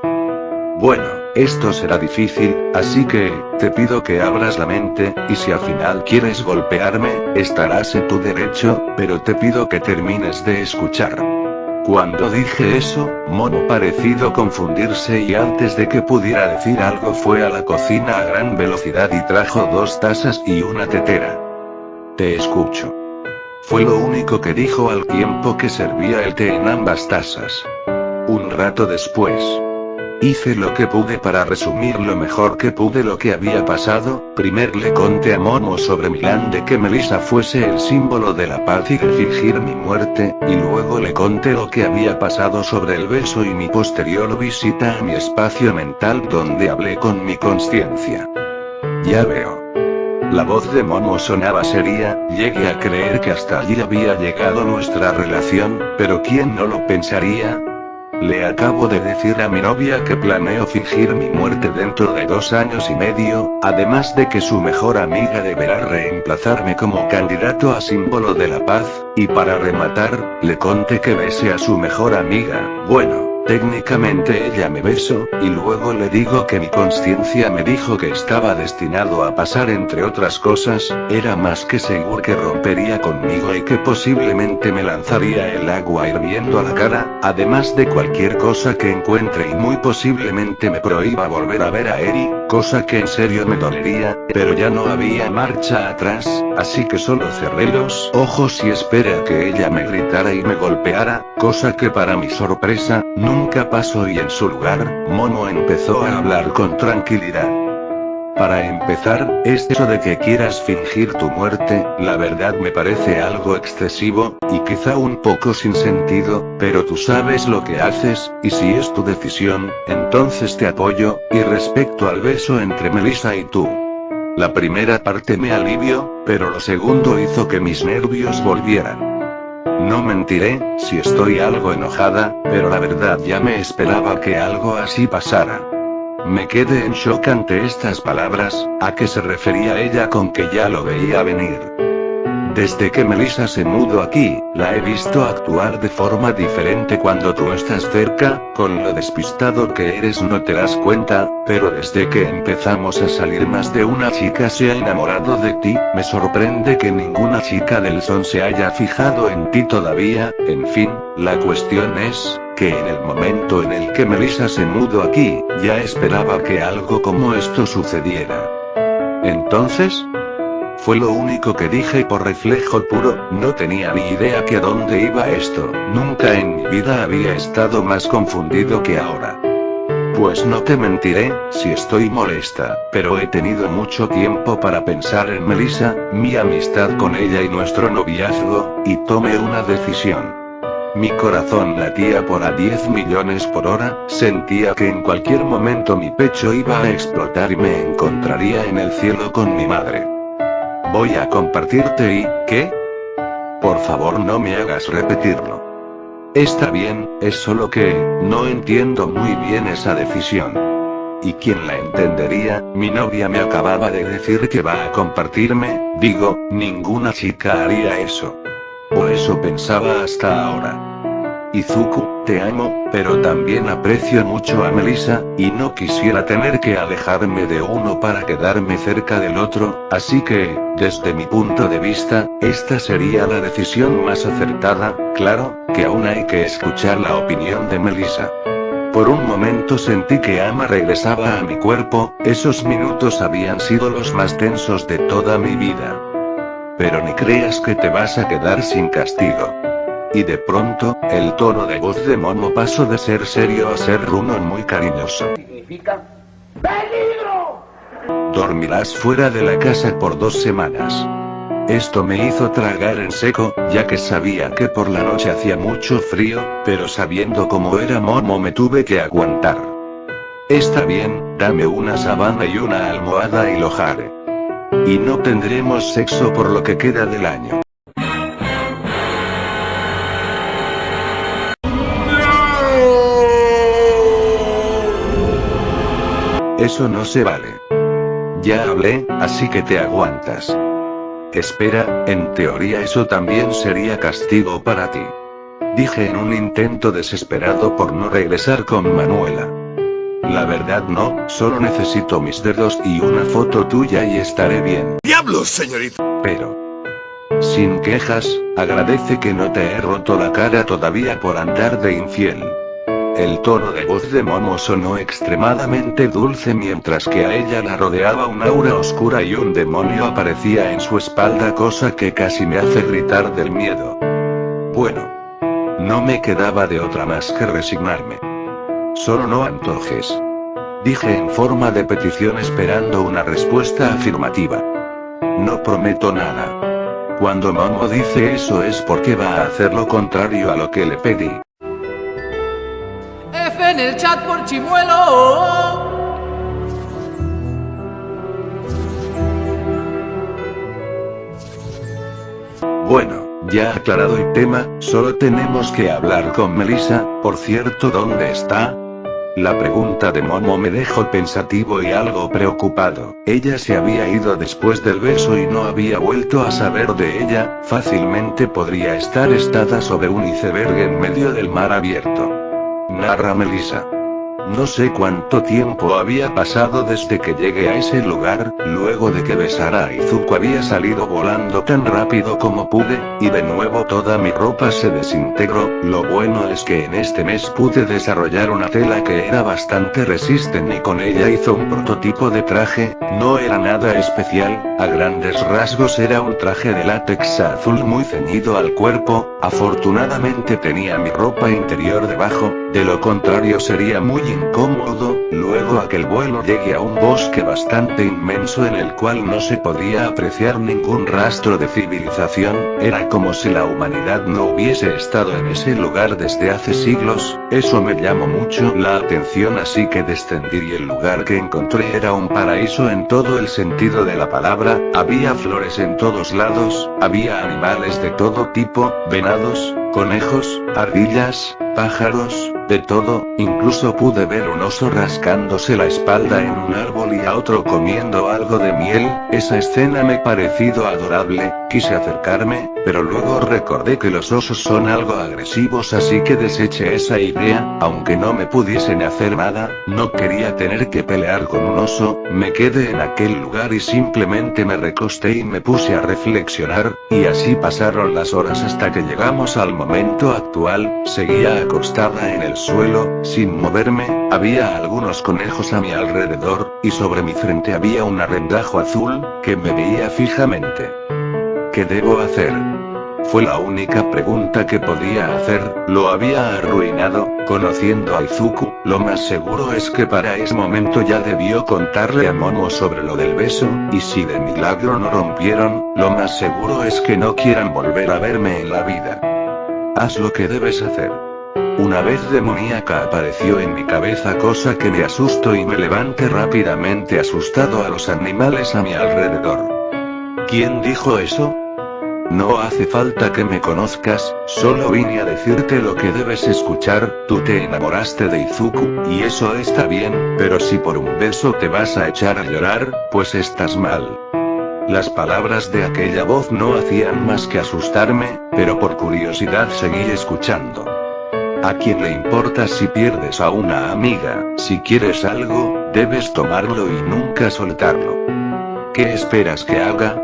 Bueno, esto será difícil, así que, te pido que abras la mente, y si al final quieres golpearme, estarás en tu derecho, pero te pido que termines de escuchar. Cuando dije eso, Momo pareció confundirse y antes de que pudiera decir algo fue a la cocina a gran velocidad y trajo 2 tazas y una tetera. Te escucho. Fue lo único que dijo al tiempo que servía el té en ambas tazas. Un rato después. Hice lo que pude para resumir lo mejor que pude lo que había pasado. Primero le conté a Momo sobre mi plan de que Melissa fuese el símbolo de la paz y de fingir mi muerte, y luego le conté lo que había pasado sobre el beso y mi posterior visita a mi espacio mental donde hablé con mi conciencia. Ya veo. La voz de Momo sonaba seria, llegué a creer que hasta allí había llegado nuestra relación, pero ¿quién no lo pensaría? Le acabo de decir a mi novia que planeo fingir mi muerte dentro de 2 años y medio, además de que su mejor amiga deberá reemplazarme como candidato a símbolo de la paz, y para rematar, le conté que besé a su mejor amiga. Bueno, técnicamente ella me besó, y luego le digo que mi conciencia me dijo que estaba destinado a pasar entre otras cosas, era más que seguro que rompería conmigo y que posiblemente me lanzaría el agua hirviendo a la cara, además de cualquier cosa que encuentre y muy posiblemente me prohíba volver a ver a Eri, cosa que en serio me dolería, pero ya no había marcha atrás, así que solo cerré los ojos y esperé a que ella me gritara y me golpeara, cosa que para mi sorpresa, nunca pasó y en su lugar, Momo empezó a hablar con tranquilidad. Para empezar, eso de que quieras fingir tu muerte, la verdad me parece algo excesivo, y quizá un poco sin sentido, pero tú sabes lo que haces, y si es tu decisión, entonces te apoyo, y respecto al beso entre Melissa y tú. La primera parte me alivió, pero lo segundo hizo que mis nervios volvieran. No mentiré, si estoy algo enojada, pero la verdad ya me esperaba que algo así pasara. Me quedé en shock ante estas palabras, ¿a qué se refería ella con que ya lo veía venir? Desde que Melissa se mudó aquí, la he visto actuar de forma diferente cuando tú estás cerca, con lo despistado que eres no te das cuenta, pero desde que empezamos a salir más de una chica se ha enamorado de ti, me sorprende que ninguna chica del son se haya fijado en ti todavía, en fin, la cuestión es, que en el momento en el que Melissa se mudó aquí, ya esperaba que algo como esto sucediera. Entonces, fue lo único que dije por reflejo puro, no tenía ni idea que a dónde iba esto, nunca en mi vida había estado más confundido que ahora. Pues no te mentiré, si estoy molesta, pero he tenido mucho tiempo para pensar en Melissa, mi amistad con ella y nuestro noviazgo, y tomé una decisión. Mi corazón latía por a 10 millones por hora, sentía que en cualquier momento mi pecho iba a explotar y me encontraría en el cielo con mi madre. Voy a compartirte y, ¿qué? Por favor no me hagas repetirlo. Está bien, es solo que, no entiendo muy bien esa decisión. ¿Y quién la entendería? Mi novia me acababa de decir que va a compartirme, digo, ninguna chica haría eso. O eso pensaba hasta ahora. Izuku, te amo, pero también aprecio mucho a Melissa, y no quisiera tener que alejarme de uno para quedarme cerca del otro, así que, desde mi punto de vista, esta sería la decisión más acertada, claro, que aún hay que escuchar la opinión de Melissa. Por un momento sentí que Ama regresaba a mi cuerpo, esos minutos habían sido los más tensos de toda mi vida. Pero ni creas que te vas a quedar sin castigo. Y de pronto, el tono de voz de Momo pasó de ser serio a ser runo muy cariñoso. Significa ¡peligro! Dormirás fuera de la casa por 2 semanas. Esto me hizo tragar en seco, ya que sabía que por la noche hacía mucho frío, pero sabiendo cómo era Momo me tuve que aguantar. Está bien, dame una sábana y una almohada y lo haré. Y no tendremos sexo por lo que queda del año. Eso no se vale. Ya hablé, así que te aguantas. Espera, en teoría eso también sería castigo para ti. Dije en un intento desesperado por no regresar con Manuela. La verdad no, solo necesito mis dedos y una foto tuya y estaré bien. ¡Diablos, señorita! Pero, sin quejas, agradece que no te he roto la cara todavía por andar de infiel. El tono de voz de Momo sonó extremadamente dulce mientras que a ella la rodeaba un aura oscura y un demonio aparecía en su espalda, cosa que casi me hace gritar del miedo. Bueno, no me quedaba de otra más que resignarme. Solo no antojes. Dije en forma de petición esperando una respuesta afirmativa. No prometo nada. Cuando Momo dice eso es porque va a hacer lo contrario a lo que le pedí. F en el chat por Chimuelo. Bueno, ya aclarado el tema, solo tenemos que hablar con Melissa. Por cierto, ¿dónde está? La pregunta de Momo me dejó pensativo y algo preocupado. Ella se había ido después del beso y no había vuelto a saber de ella. Fácilmente podría estar estada sobre un iceberg en medio del mar abierto. Narra Melissa. No sé cuánto tiempo había pasado desde que llegué a ese lugar. Luego de que besara a Izuku había salido volando tan rápido como pude, y de nuevo toda mi ropa se desintegró. Lo bueno es que en este mes pude desarrollar una tela que era bastante resistente y con ella hizo un prototipo de traje. No era nada especial, a grandes rasgos era un traje de látex azul muy ceñido al cuerpo. Afortunadamente tenía mi ropa interior debajo, de lo contrario sería muy incómodo. Luego aquel vuelo llegué a un bosque bastante inmenso en el cual no se podía apreciar ningún rastro de civilización. Era como si la humanidad no hubiese estado en ese lugar desde hace siglos. Eso me llamó mucho la atención, así que descendí y el lugar que encontré era un paraíso en todo el sentido de la palabra. Había flores en todos lados, había animales de todo tipo, venados, conejos, ardillas, pájaros, de todo. Incluso pude ver un oso rascándose la espalda en un árbol y a otro comiendo algo de miel. Esa escena me pareció adorable. Quise acercarme, pero luego recordé que los osos son algo agresivos, así que deseché esa idea. Aunque no me pudiesen hacer nada, no quería tener que pelear con un oso. Me quedé en aquel lugar y simplemente me recosté y me puse a reflexionar, y así pasaron las horas hasta que llegamos al momento actual. Seguía acostada en el suelo, sin moverme. Había algunos conejos a mi alrededor, y sobre mi frente había un arrendajo azul, que me veía fijamente. ¿Qué debo hacer? Fue la única pregunta que podía hacer. Lo había arruinado. Conociendo a Izuku, lo más seguro es que para ese momento ya debió contarle a Momo sobre lo del beso, y si de milagro no rompieron, lo más seguro es que no quieran volver a verme en la vida. Haz lo que debes hacer. Una vez demoníaca apareció en mi cabeza, cosa que me asustó y me levanté rápidamente asustado a los animales a mi alrededor. ¿Quién dijo eso? No hace falta que me conozcas, solo vine a decirte lo que debes escuchar. Tú te enamoraste de Izuku, y eso está bien, pero si por un beso te vas a echar a llorar, pues estás mal. Las palabras de aquella voz no hacían más que asustarme, pero por curiosidad seguí escuchando. ¿A quién le importa si pierdes a una amiga? Si quieres algo, debes tomarlo y nunca soltarlo. ¿Qué esperas que haga?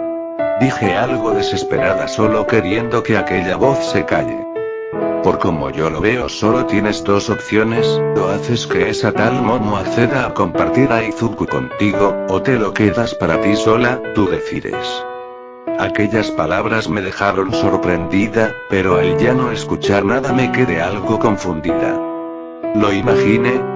Dije algo desesperada, solo queriendo que aquella voz se calle. Por como yo lo veo, solo tienes dos opciones: o haces que esa tal Momo acceda a compartir a Izuku contigo, o te lo quedas para ti sola, tú decides. Aquellas palabras me dejaron sorprendida, pero al ya no escuchar nada me quedé algo confundida. ¿Lo imaginé?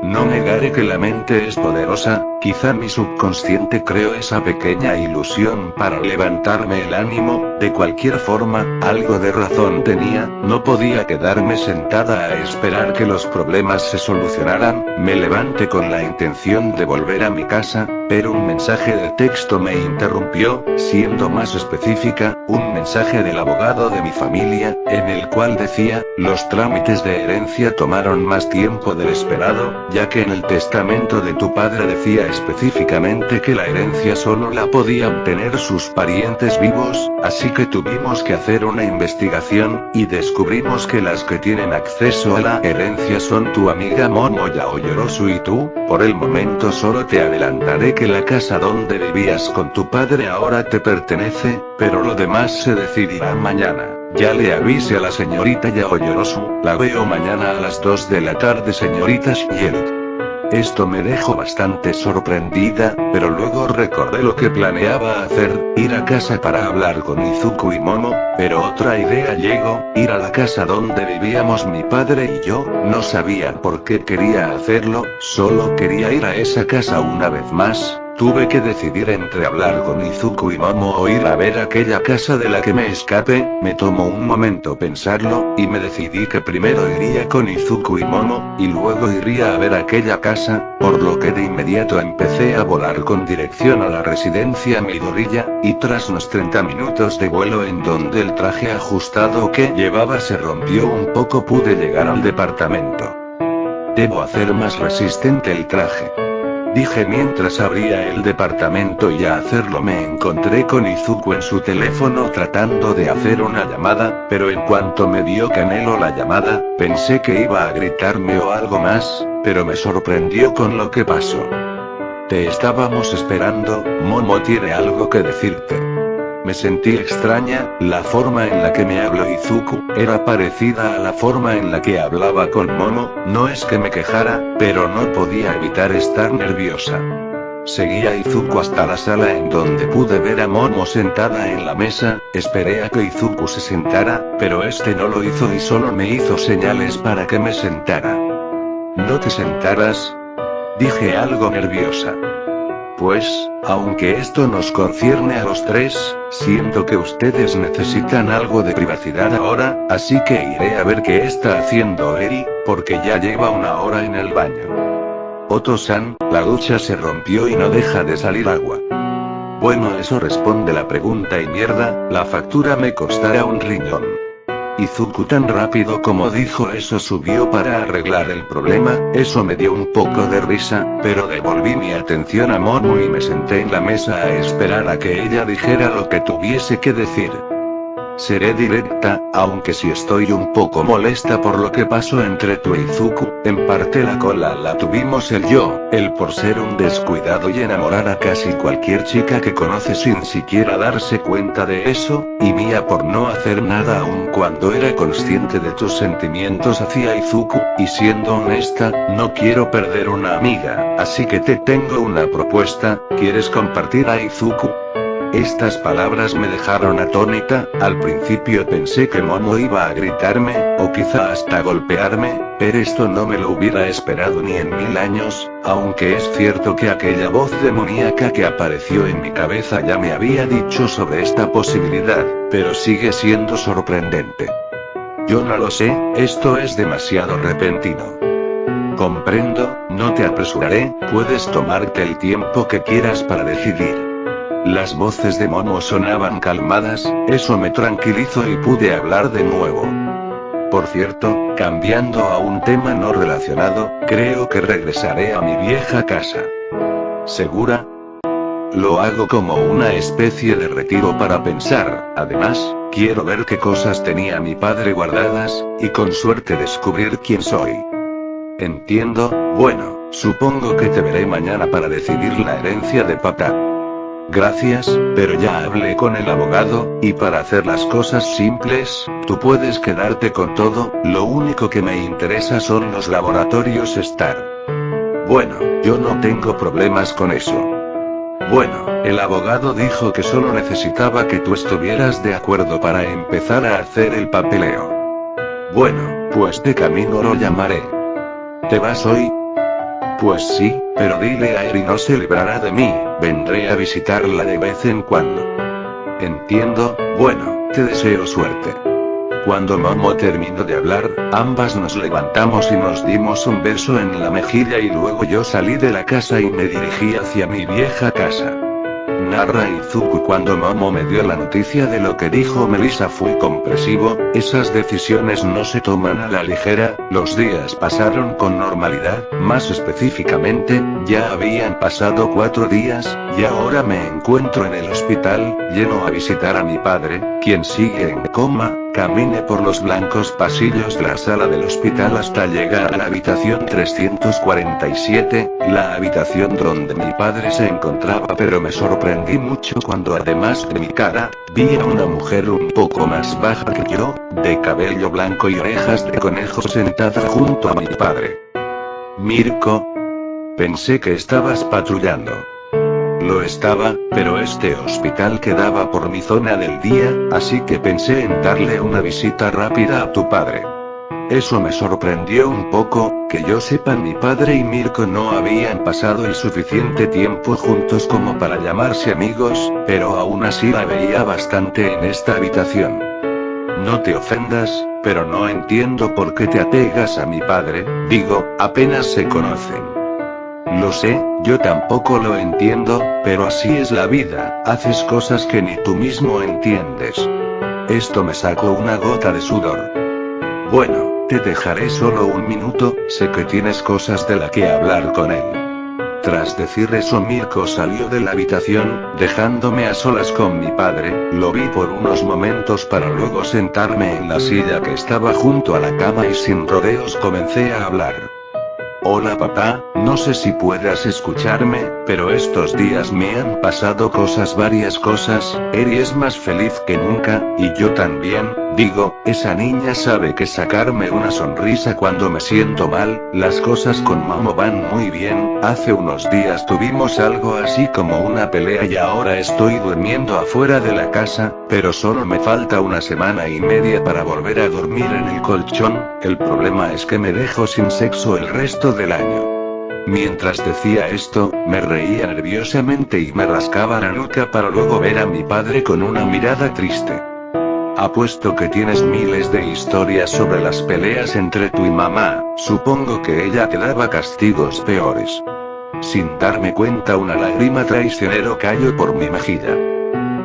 No negaré que la mente es poderosa. Quizá mi subconsciente creó esa pequeña ilusión para levantarme el ánimo. De cualquier forma, algo de razón tenía. No podía quedarme sentada a esperar que los problemas se solucionaran. Me levanté con la intención de volver a mi casa, Pero un mensaje de texto me interrumpió, siendo más específica, un mensaje del abogado de mi familia, en el cual decía: los trámites de herencia tomaron más tiempo del esperado, ya que en el testamento de tu padre decía específicamente que la herencia solo la podían tener sus parientes vivos, así que tuvimos que hacer una investigación, y descubrimos que las que tienen acceso a la herencia son tu amiga Momoya Oyorosu y tú. Por el momento solo te adelantaré que la casa donde vivías con tu padre ahora te pertenece, pero lo demás se decidirá mañana. Ya le avise a la señorita Yaoyorosu, la veo mañana a las 2 de la tarde, señorita Shield. Esto me dejó bastante sorprendida, pero luego recordé lo que planeaba hacer, ir a casa para hablar con Izuku y Momo, pero otra idea llegó, ir a la casa donde vivíamos mi padre y yo. No sabía por qué quería hacerlo, solo quería ir a esa casa una vez más. Tuve que decidir entre hablar con Izuku y Momo o ir a ver aquella casa de la que me escapé. Me tomó un momento pensarlo, y me decidí que primero iría con Izuku y Momo, y luego iría a ver aquella casa, por lo que de inmediato empecé a volar con dirección a la residencia Midoriya, y tras unos 30 minutos de vuelo en donde el traje ajustado que llevaba se rompió un poco, pude llegar al departamento. Debo hacer más resistente el traje, dije mientras abría el departamento, y a hacerlo me encontré con Izuku en su teléfono tratando de hacer una llamada, pero en cuanto me vio canceló la llamada. Pensé que iba a gritarme o algo más, pero me sorprendió con lo que pasó. Te estábamos esperando, Momo tiene algo que decirte. Me sentí extraña, la forma en la que me habló Izuku era parecida a la forma en la que hablaba con Momo. No es que me quejara, pero no podía evitar estar nerviosa. Seguí a Izuku hasta la sala en donde pude ver a Momo sentada en la mesa. Esperé a que Izuku se sentara, pero este no lo hizo y solo me hizo señales para que me sentara. ¿No te sentaras?, dije algo nerviosa. Pues, aunque esto nos concierne a los tres, siento que ustedes necesitan algo de privacidad ahora, así que iré a ver qué está haciendo Eri, porque ya lleva una hora en el baño. Oto-san, la ducha se rompió y no deja de salir agua. Bueno, eso responde la pregunta y mierda, la factura me costará un riñón. Izuku tan rápido como dijo eso subió para arreglar el problema. Eso me dio un poco de risa, pero devolví mi atención a Momo y me senté en la mesa a esperar a que ella dijera lo que tuviese que decir. Seré directa, aunque sí estoy un poco molesta por lo que pasó entre tú y Izuku. En parte la cola la tuvimos él por ser un descuidado y enamorar a casi cualquier chica que conoce sin siquiera darse cuenta de eso, y Mía por no hacer nada aun cuando era consciente de tus sentimientos hacia Izuku, y siendo honesta, no quiero perder una amiga, así que te tengo una propuesta. ¿Quieres compartir a Izuku? Estas palabras me dejaron atónita. Al principio pensé que Momo iba a gritarme, o quizá hasta golpearme, pero esto no me lo hubiera esperado ni en 1000 años, aunque es cierto que aquella voz demoníaca que apareció en mi cabeza ya me había dicho sobre esta posibilidad, pero sigue siendo sorprendente. Yo no lo sé, esto es demasiado repentino. Comprendo, no te apresuraré, puedes tomarte el tiempo que quieras para decidir. Las voces de Momo sonaban calmadas, eso me tranquilizó y pude hablar de nuevo. Por cierto, cambiando a un tema no relacionado, creo que regresaré a mi vieja casa. ¿Segura? Lo hago como una especie de retiro para pensar. Además, quiero ver qué cosas tenía mi padre guardadas, y con suerte descubrir quién soy. Entiendo. Bueno, supongo que te veré mañana para decidir la herencia de papá. Gracias, pero ya hablé con el abogado, y para hacer las cosas simples, tú puedes quedarte con todo. Lo único que me interesa son los laboratorios Star. Bueno, yo no tengo problemas con eso. Bueno, el abogado dijo que solo necesitaba que tú estuvieras de acuerdo para empezar a hacer el papeleo. Bueno, pues de camino lo llamaré. ¿Te vas hoy? Pues sí, pero dile a Eri no se librará de mí, vendré a visitarla de vez en cuando. Entiendo. Bueno, te deseo suerte. Cuando Momo terminó de hablar, ambas nos levantamos y nos dimos un beso en la mejilla y luego yo salí de la casa y me dirigí hacia mi vieja casa. Narra Izuku. Cuando Momo me dio la noticia de lo que dijo Melissa fue comprensivo, esas decisiones no se toman a la ligera. Los días pasaron con normalidad, más específicamente, ya habían pasado 4 días, y ahora me encuentro en el hospital, lleno a visitar a mi padre, quien sigue en coma. Caminé por los blancos pasillos de la sala del hospital hasta llegar a la habitación 347, la habitación donde mi padre se encontraba, pero me sorprendí mucho cuando además de mi cara, vi a una mujer un poco más baja que yo, de cabello blanco y orejas de conejo sentada junto a mi padre. Mirko. Pensé que estabas patrullando. Lo estaba, pero este hospital quedaba por mi zona del día, así que pensé en darle una visita rápida a tu padre. Eso me sorprendió un poco, que yo sepa mi padre y Mirko no habían pasado el suficiente tiempo juntos como para llamarse amigos, pero aún así la veía bastante en esta habitación. No te ofendas, pero no entiendo por qué te apegas a mi padre, digo, apenas se conocen. Lo sé, yo tampoco lo entiendo, pero así es la vida, haces cosas que ni tú mismo entiendes. Esto me sacó una gota de sudor. Bueno, te dejaré solo un minuto, sé que tienes cosas de las que hablar con él. Tras decir eso Mirko salió de la habitación, dejándome a solas con mi padre. Lo vi por unos momentos para luego sentarme en la silla que estaba junto a la cama y sin rodeos comencé a hablar. Hola papá, no sé si puedas escucharme, pero estos días me han pasado varias cosas, Eri es más feliz que nunca, y yo también, digo, esa niña sabe que sacarme una sonrisa cuando me siento mal, las cosas con Momo van muy bien, hace unos días tuvimos algo así como una pelea y ahora estoy durmiendo afuera de la casa, pero solo me falta una semana y media para volver a dormir en el colchón, el problema es que me dejo sin sexo el resto del año. Mientras decía esto, me reía nerviosamente y me rascaba la nuca para luego ver a mi padre con una mirada triste. Apuesto que tienes miles de historias sobre las peleas entre tú y mamá, supongo que ella te daba castigos peores. Sin darme cuenta una lágrima traicionero cayó por mi mejilla.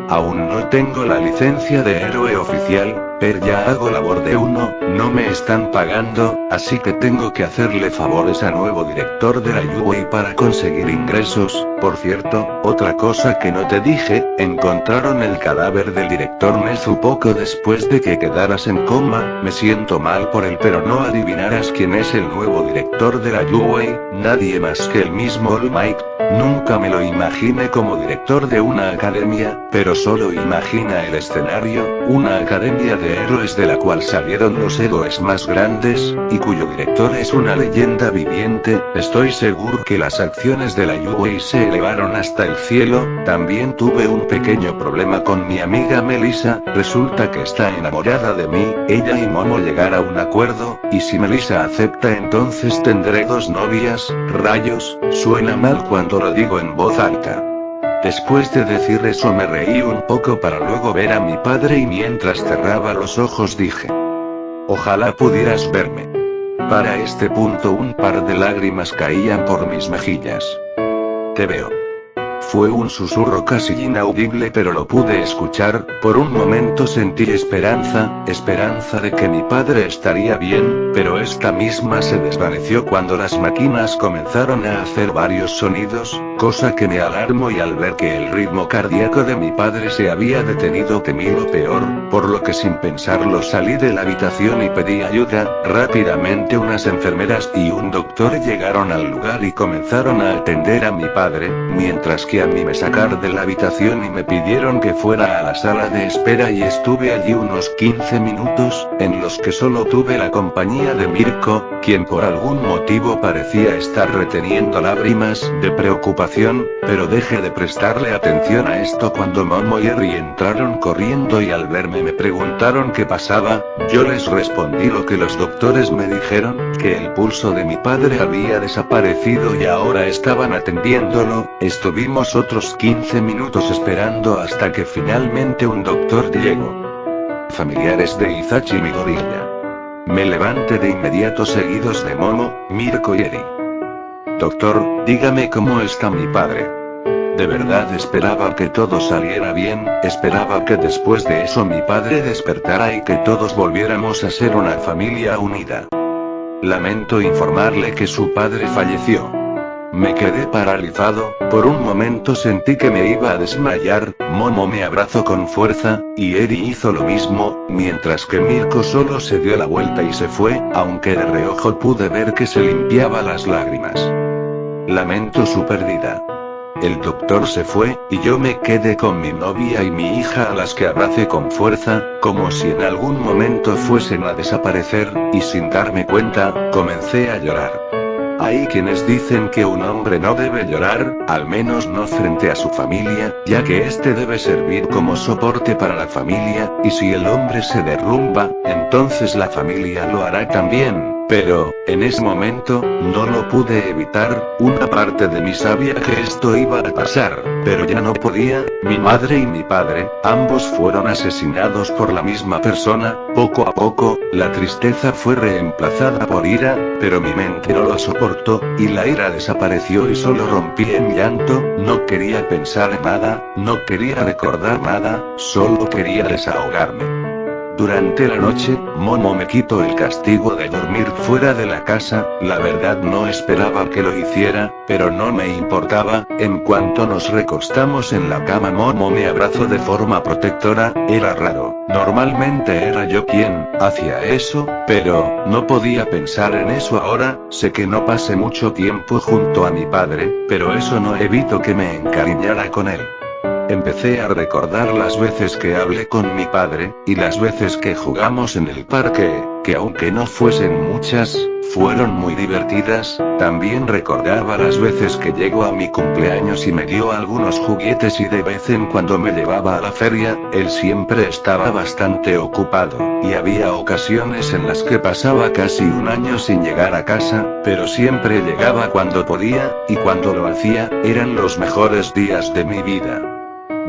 Aún no tengo la licencia de héroe oficial, pero ya hago labor de uno, no me están pagando, así que tengo que hacerle favores al nuevo director de la UA para conseguir ingresos. Por cierto, otra cosa que no te dije, encontraron el cadáver del director Nezu poco después de que quedaras en coma, me siento mal por él pero no adivinarás quién es el nuevo director de la UA, nadie más que el mismo All Might. Nunca me lo imaginé como director de una academia, pero solo imagina el escenario, una academia de héroes de la cual salieron los héroes más grandes, y cuyo director es una leyenda viviente. Estoy seguro que las acciones de la UA se elevaron hasta el cielo. También tuve un pequeño problema con mi amiga Melissa, resulta que está enamorada de mí, ella y Momo llegar a un acuerdo, y si Melissa acepta entonces tendré 2 novias, rayos, suena mal cuando lo digo en voz alta. Después de decir eso me reí un poco para luego ver a mi padre y mientras cerraba los ojos dije: ojalá pudieras verme. Para este punto un par de lágrimas caían por mis mejillas. Te veo. Fue un susurro casi inaudible pero lo pude escuchar, por un momento sentí esperanza de que mi padre estaría bien, pero esta misma se desvaneció cuando las máquinas comenzaron a hacer varios sonidos, cosa que me alarmó y al ver que el ritmo cardíaco de mi padre se había detenido temí lo peor, por lo que sin pensarlo salí de la habitación y pedí ayuda. Rápidamente unas enfermeras y un doctor llegaron al lugar y comenzaron a atender a mi padre, mientras que a mí me sacaron de la habitación y me pidieron que fuera a la sala de espera y estuve allí unos 15 minutos, en los que solo tuve la compañía de Mirko, quien por algún motivo parecía estar reteniendo lágrimas de preocupación, pero dejé de prestarle atención a esto cuando Momo y Eri entraron corriendo y al verme me preguntaron qué pasaba. Yo les respondí lo que los doctores me dijeron, que el pulso de mi padre había desaparecido y ahora estaban atendiéndolo. Estuvimos otros 15 minutos esperando hasta que finalmente un doctor llegó. Familiares de Itachi mi gorilla. Me levanté de inmediato seguidos de Momo, Mirko y Eri. Doctor, dígame cómo está mi padre. De verdad esperaba que todo saliera bien, esperaba que después de eso mi padre despertara y que todos volviéramos a ser una familia unida. Lamento informarle que su padre falleció. Me quedé paralizado, por un momento sentí que me iba a desmayar, Momo me abrazó con fuerza, y Eri hizo lo mismo, mientras que Mirko solo se dio la vuelta y se fue, aunque de reojo pude ver que se limpiaba las lágrimas. Lamento su pérdida. El doctor se fue, y yo me quedé con mi novia y mi hija a las que abracé con fuerza, como si en algún momento fuesen a desaparecer, y sin darme cuenta, comencé a llorar. Hay quienes dicen que un hombre no debe llorar, al menos no frente a su familia, ya que este debe servir como soporte para la familia, y si el hombre se derrumba, entonces la familia lo hará también. Pero, en ese momento, no lo pude evitar, una parte de mí sabía que esto iba a pasar, pero ya no podía, mi madre y mi padre, ambos fueron asesinados por la misma persona, poco a poco, la tristeza fue reemplazada por ira, pero mi mente no lo soportó, y la ira desapareció y solo rompí en llanto, no quería pensar en nada, no quería recordar nada, solo quería desahogarme. Durante la noche, Momo me quitó el castigo de dormir fuera de la casa, la verdad no esperaba que lo hiciera, pero no me importaba, en cuanto nos recostamos en la cama Momo me abrazó de forma protectora, era raro, normalmente era yo quien hacía eso, pero, no podía pensar en eso ahora, sé que no pasé mucho tiempo junto a mi padre, pero eso no evitó que me encariñara con él. Empecé a recordar las veces que hablé con mi padre, y las veces que jugamos en el parque, que aunque no fuesen muchas, fueron muy divertidas. También recordaba las veces que llegó a mi cumpleaños y me dio algunos juguetes y de vez en cuando me llevaba a la feria, él siempre estaba bastante ocupado, y había ocasiones en las que pasaba casi un año sin llegar a casa, pero siempre llegaba cuando podía, y cuando lo hacía, eran los mejores días de mi vida.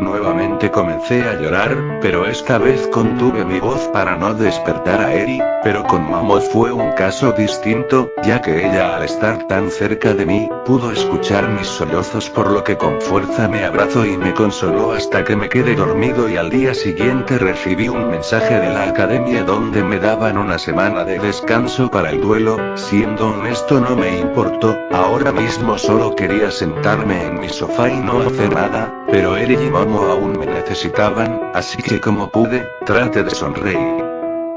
Nuevamente comencé a llorar, pero esta vez contuve mi voz para no despertar a Eri, pero con Momo fue un caso distinto, ya que ella al estar tan cerca de mí, pudo escuchar mis sollozos por lo que con fuerza me abrazó y me consoló hasta que me quedé dormido y al día siguiente recibí un mensaje de la academia donde me daban una semana de descanso para el duelo, siendo honesto no me importó, ahora mismo solo quería sentarme en mi sofá y no hacer nada, pero Eri y Momo aún me necesitaban, así que como pude, traté de sonreír.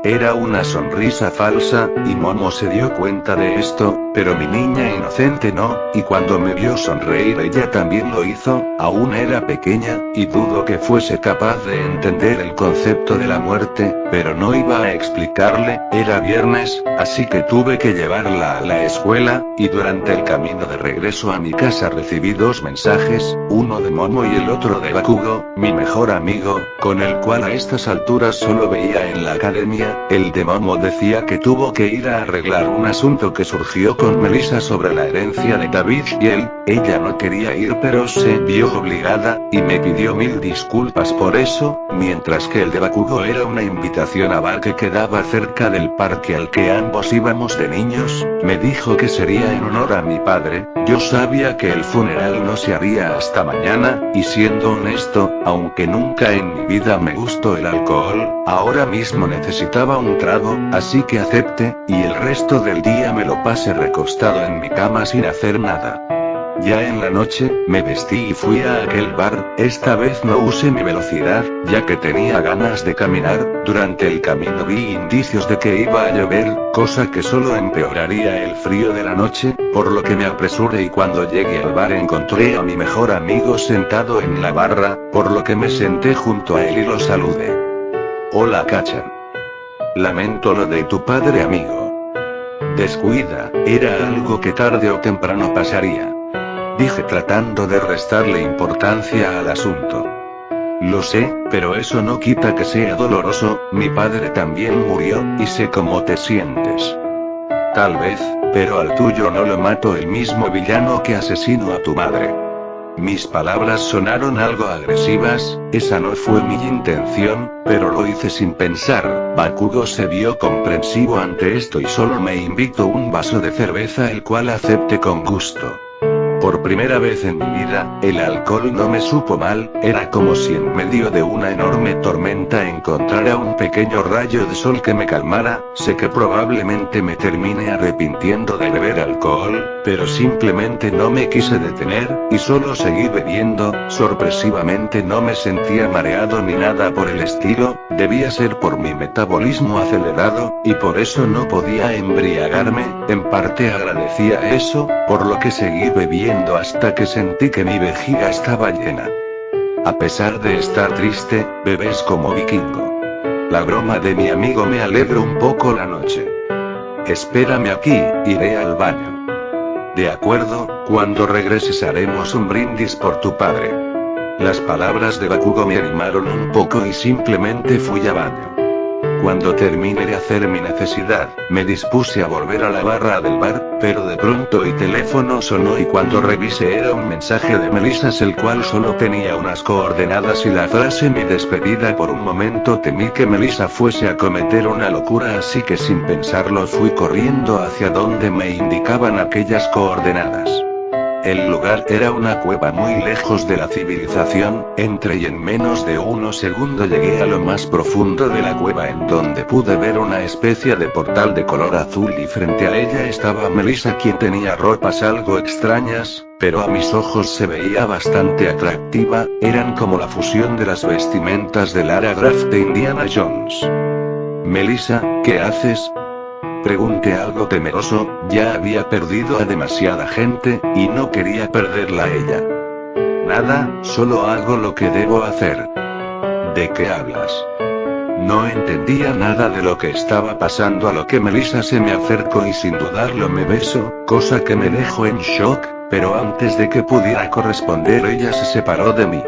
Era una sonrisa falsa, y Momo se dio cuenta de esto, pero mi niña inocente no, y cuando me vio sonreír ella también lo hizo, aún era pequeña, y dudo que fuese capaz de entender el concepto de la muerte, pero no iba a explicarle, era viernes, así que tuve que llevarla a la escuela, y durante el camino de regreso a mi casa recibí dos mensajes, uno de Momo y el otro de Bakugo, mi mejor amigo, con el cual a estas alturas solo veía en la academia. El de Momo decía que tuvo que ir a arreglar un asunto que surgió con Melissa sobre la herencia de David y ella no quería ir pero se vio obligada, y me pidió 1000 disculpas por eso, mientras que el de Bakugo era una invitación a bar que quedaba cerca del parque al que ambos íbamos de niños, me dijo que sería en honor a mi padre, yo sabía que el funeral no se haría hasta mañana, y siendo honesto, aunque nunca en mi vida me gustó el alcohol, ahora mismo necesitaba un trago, así que acepté, y el resto del día me lo pasé recostado en mi cama sin hacer nada. Ya en la noche, me vestí y fui a aquel bar, esta vez no usé mi velocidad, ya que tenía ganas de caminar, durante el camino vi indicios de que iba a llover, cosa que solo empeoraría el frío de la noche, por lo que me apresuré y cuando llegué al bar encontré a mi mejor amigo sentado en la barra, por lo que me senté junto a él y lo saludé. Hola Kachan. Lamento lo de tu padre amigo. Descuida, era algo que tarde o temprano pasaría. Dije tratando de restarle importancia al asunto. Lo sé, pero eso no quita que sea doloroso, mi padre también murió, y sé cómo te sientes. Tal vez, pero al tuyo no lo mató el mismo villano que asesinó a tu madre. Mis palabras sonaron algo agresivas, esa no fue mi intención, pero lo hice sin pensar. Bakugo se vio comprensivo ante esto y solo me invitó un vaso de cerveza, el cual acepté con gusto. Por primera vez en mi vida, el alcohol no me supo mal, era como si en medio de una enorme tormenta encontrara un pequeño rayo de sol que me calmara. Sé que probablemente me termine arrepintiendo de beber alcohol, pero simplemente no me quise detener, y solo seguí bebiendo. Sorpresivamente no me sentía mareado ni nada por el estilo, debía ser por mi metabolismo acelerado, y por eso no podía embriagarme. En parte agradecía eso, por lo que seguí bebiendo hasta que sentí que mi vejiga estaba llena. A pesar de estar triste, bebes como vikingo. La broma de mi amigo me alegró un poco la noche. Espérame aquí, iré al baño. De acuerdo, cuando regreses haremos un brindis por tu padre. Las palabras de Bakugo me animaron un poco y simplemente fui a baño. Cuando terminé de hacer mi necesidad, me dispuse a volver a la barra del bar, pero de pronto el teléfono sonó y cuando revisé era un mensaje de Melissa, el cual solo tenía unas coordenadas y la frase "mi despedida". Por un momento temí que Melissa fuese a cometer una locura, así que sin pensarlo fui corriendo hacia donde me indicaban aquellas coordenadas. El lugar era una cueva muy lejos de la civilización. Entré y en menos de unos segundos llegué a lo más profundo de la cueva, en donde pude ver una especie de portal de color azul y frente a ella estaba Melissa, quien tenía ropas algo extrañas, pero a mis ojos se veía bastante atractiva. Eran como la fusión de las vestimentas de Lara Croft de Indiana Jones. Melissa, ¿qué haces? Pregunté algo temeroso, ya había perdido a demasiada gente, y no quería perderla a ella. Nada, solo hago lo que debo hacer. ¿De qué hablas? No entendía nada de lo que estaba pasando, a lo que Melissa se me acercó y sin dudarlo me besó, cosa que me dejó en shock, pero antes de que pudiera corresponder ella se separó de mí.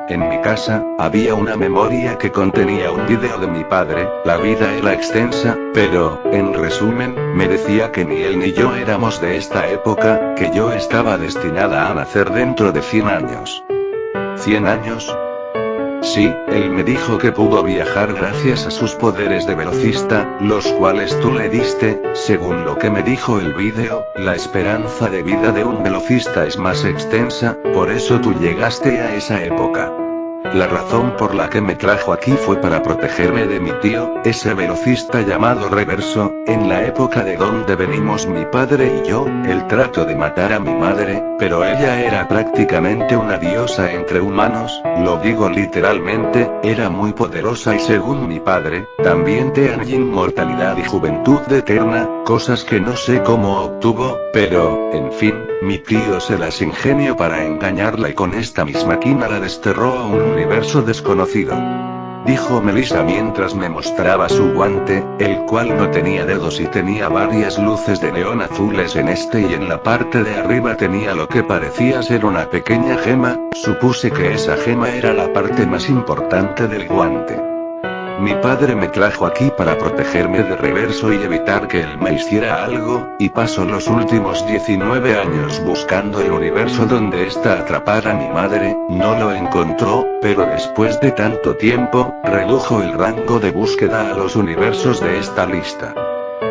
En mi casa, había una memoria que contenía un video de mi padre. La vida era extensa, pero, en resumen, me decía que ni él ni yo éramos de esta época, que yo estaba destinada a nacer dentro de 100 años. ¿100 años? Sí, él me dijo que pudo viajar gracias a sus poderes de velocista, los cuales tú le diste. Según lo que me dijo el vídeo, la esperanza de vida de un velocista es más extensa, por eso tú llegaste a esa época. La razón por la que me trajo aquí fue para protegerme de mi tío, ese velocista llamado Reverso. En la época de donde venimos mi padre y yo, él trató de matar a mi madre, pero ella era prácticamente una diosa entre humanos, lo digo literalmente, era muy poderosa y según mi padre, también tenía inmortalidad y juventud eterna, cosas que no sé cómo obtuvo, pero, en fin, mi tío se las ingenió para engañarla y con esta misma quina la desterró a un universo desconocido. Dijo Melissa mientras me mostraba su guante, el cual no tenía dedos y tenía varias luces de neón azules en este y en la parte de arriba tenía lo que parecía ser una pequeña gema. Supuse que esa gema era la parte más importante del guante. Mi padre me trajo aquí para protegerme de Reverso y evitar que él me hiciera algo, y pasó los últimos 19 años buscando el universo donde ésta atrapara a mi madre. No lo encontró, pero después de tanto tiempo, redujo el rango de búsqueda a los universos de esta lista.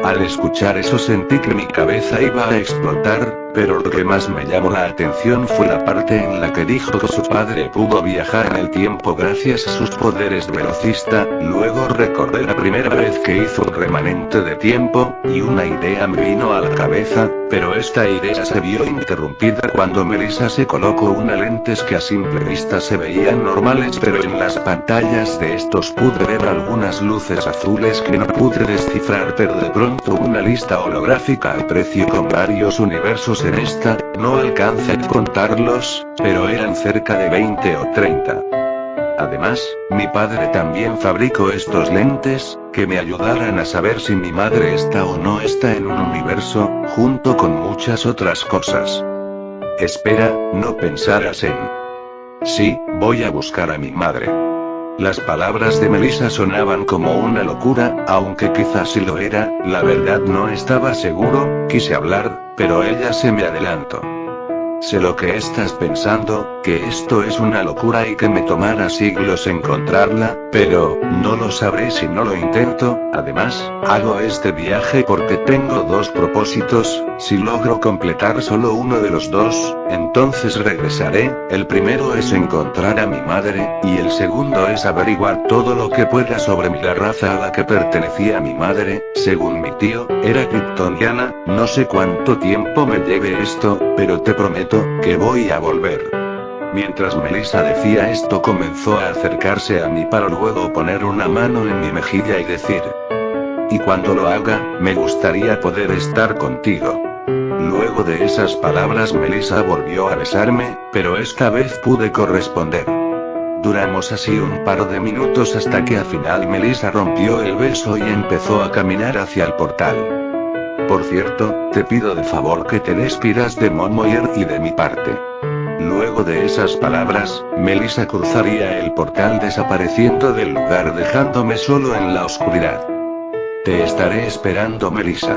Al escuchar eso sentí que mi cabeza iba a explotar, pero lo que más me llamó la atención fue la parte en la que dijo que su padre pudo viajar en el tiempo gracias a sus poderes de velocista. Luego recordé la primera vez que hizo un remanente de tiempo, y una idea me vino a la cabeza, pero esta idea se vio interrumpida cuando Melissa se colocó unas lentes que a simple vista se veían normales, pero en las pantallas de estos pude ver algunas luces azules que no pude descifrar, pero de pronto una lista holográfica al precio con varios universos en esta, no alcancé a contarlos, pero eran cerca de 20 o 30. Además, mi padre también fabricó estos lentes, que me ayudaran a saber si mi madre está o no está en un universo, junto con muchas otras cosas. Espera, no pensarás en... Sí, voy a buscar a mi madre. Las palabras de Melissa sonaban como una locura, aunque quizás sí lo era, la verdad no estaba seguro. Quise hablar, pero ella se me adelantó. Sé lo que estás pensando, que esto es una locura y que me tomará siglos encontrarla, pero no lo sabré si no lo intento. Además, hago este viaje porque tengo dos propósitos. Si logro completar solo uno de los dos, entonces regresaré. El primero es encontrar a mi madre, y el segundo es averiguar todo lo que pueda sobre la raza a la que pertenecía mi madre. Según mi tío, era kryptoniana. No sé cuánto tiempo me lleve esto, pero te prometo que voy a volver. Mientras Melissa decía esto, comenzó a acercarse a mí para luego poner una mano en mi mejilla y decir: y cuando lo haga, me gustaría poder estar contigo. Luego de esas palabras Melissa volvió a besarme, pero esta vez pude corresponder. Duramos así un par de minutos hasta que al final Melissa rompió el beso y empezó a caminar hacia el portal. Por cierto, te pido de favor que te despidas de Momoyer y de mi parte. Luego de esas palabras, Melissa cruzaría el portal desapareciendo del lugar dejándome solo en la oscuridad. Te estaré esperando, Melissa.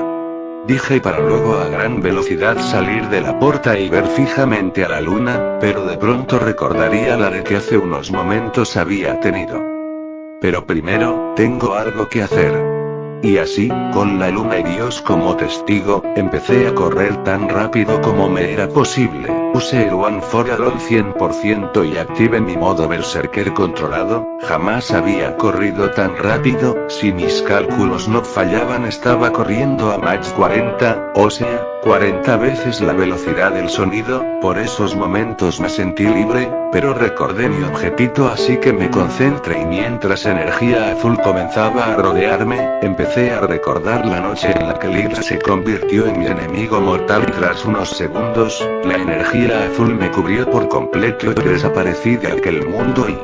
Dije para luego a gran velocidad salir de la puerta y ver fijamente a la luna, pero de pronto recordaría la de que hace unos momentos había tenido. Pero primero, tengo algo que hacer. Y así, con la luna y Dios como testigo, empecé a correr tan rápido como me era posible. Usé el One for All 100% y activé mi modo Berserker controlado. Jamás había corrido tan rápido. Si mis cálculos no fallaban, estaba corriendo a Mach 40, o sea, 40 veces la velocidad del sonido. Por esos momentos me sentí libre, pero recordé mi objetito, así que me concentré y mientras energía azul comenzaba a rodearme, empecé a recordar la noche en la que Lila se convirtió en mi enemigo mortal y tras unos segundos, la energía azul me cubrió por completo y desaparecí de aquel mundo y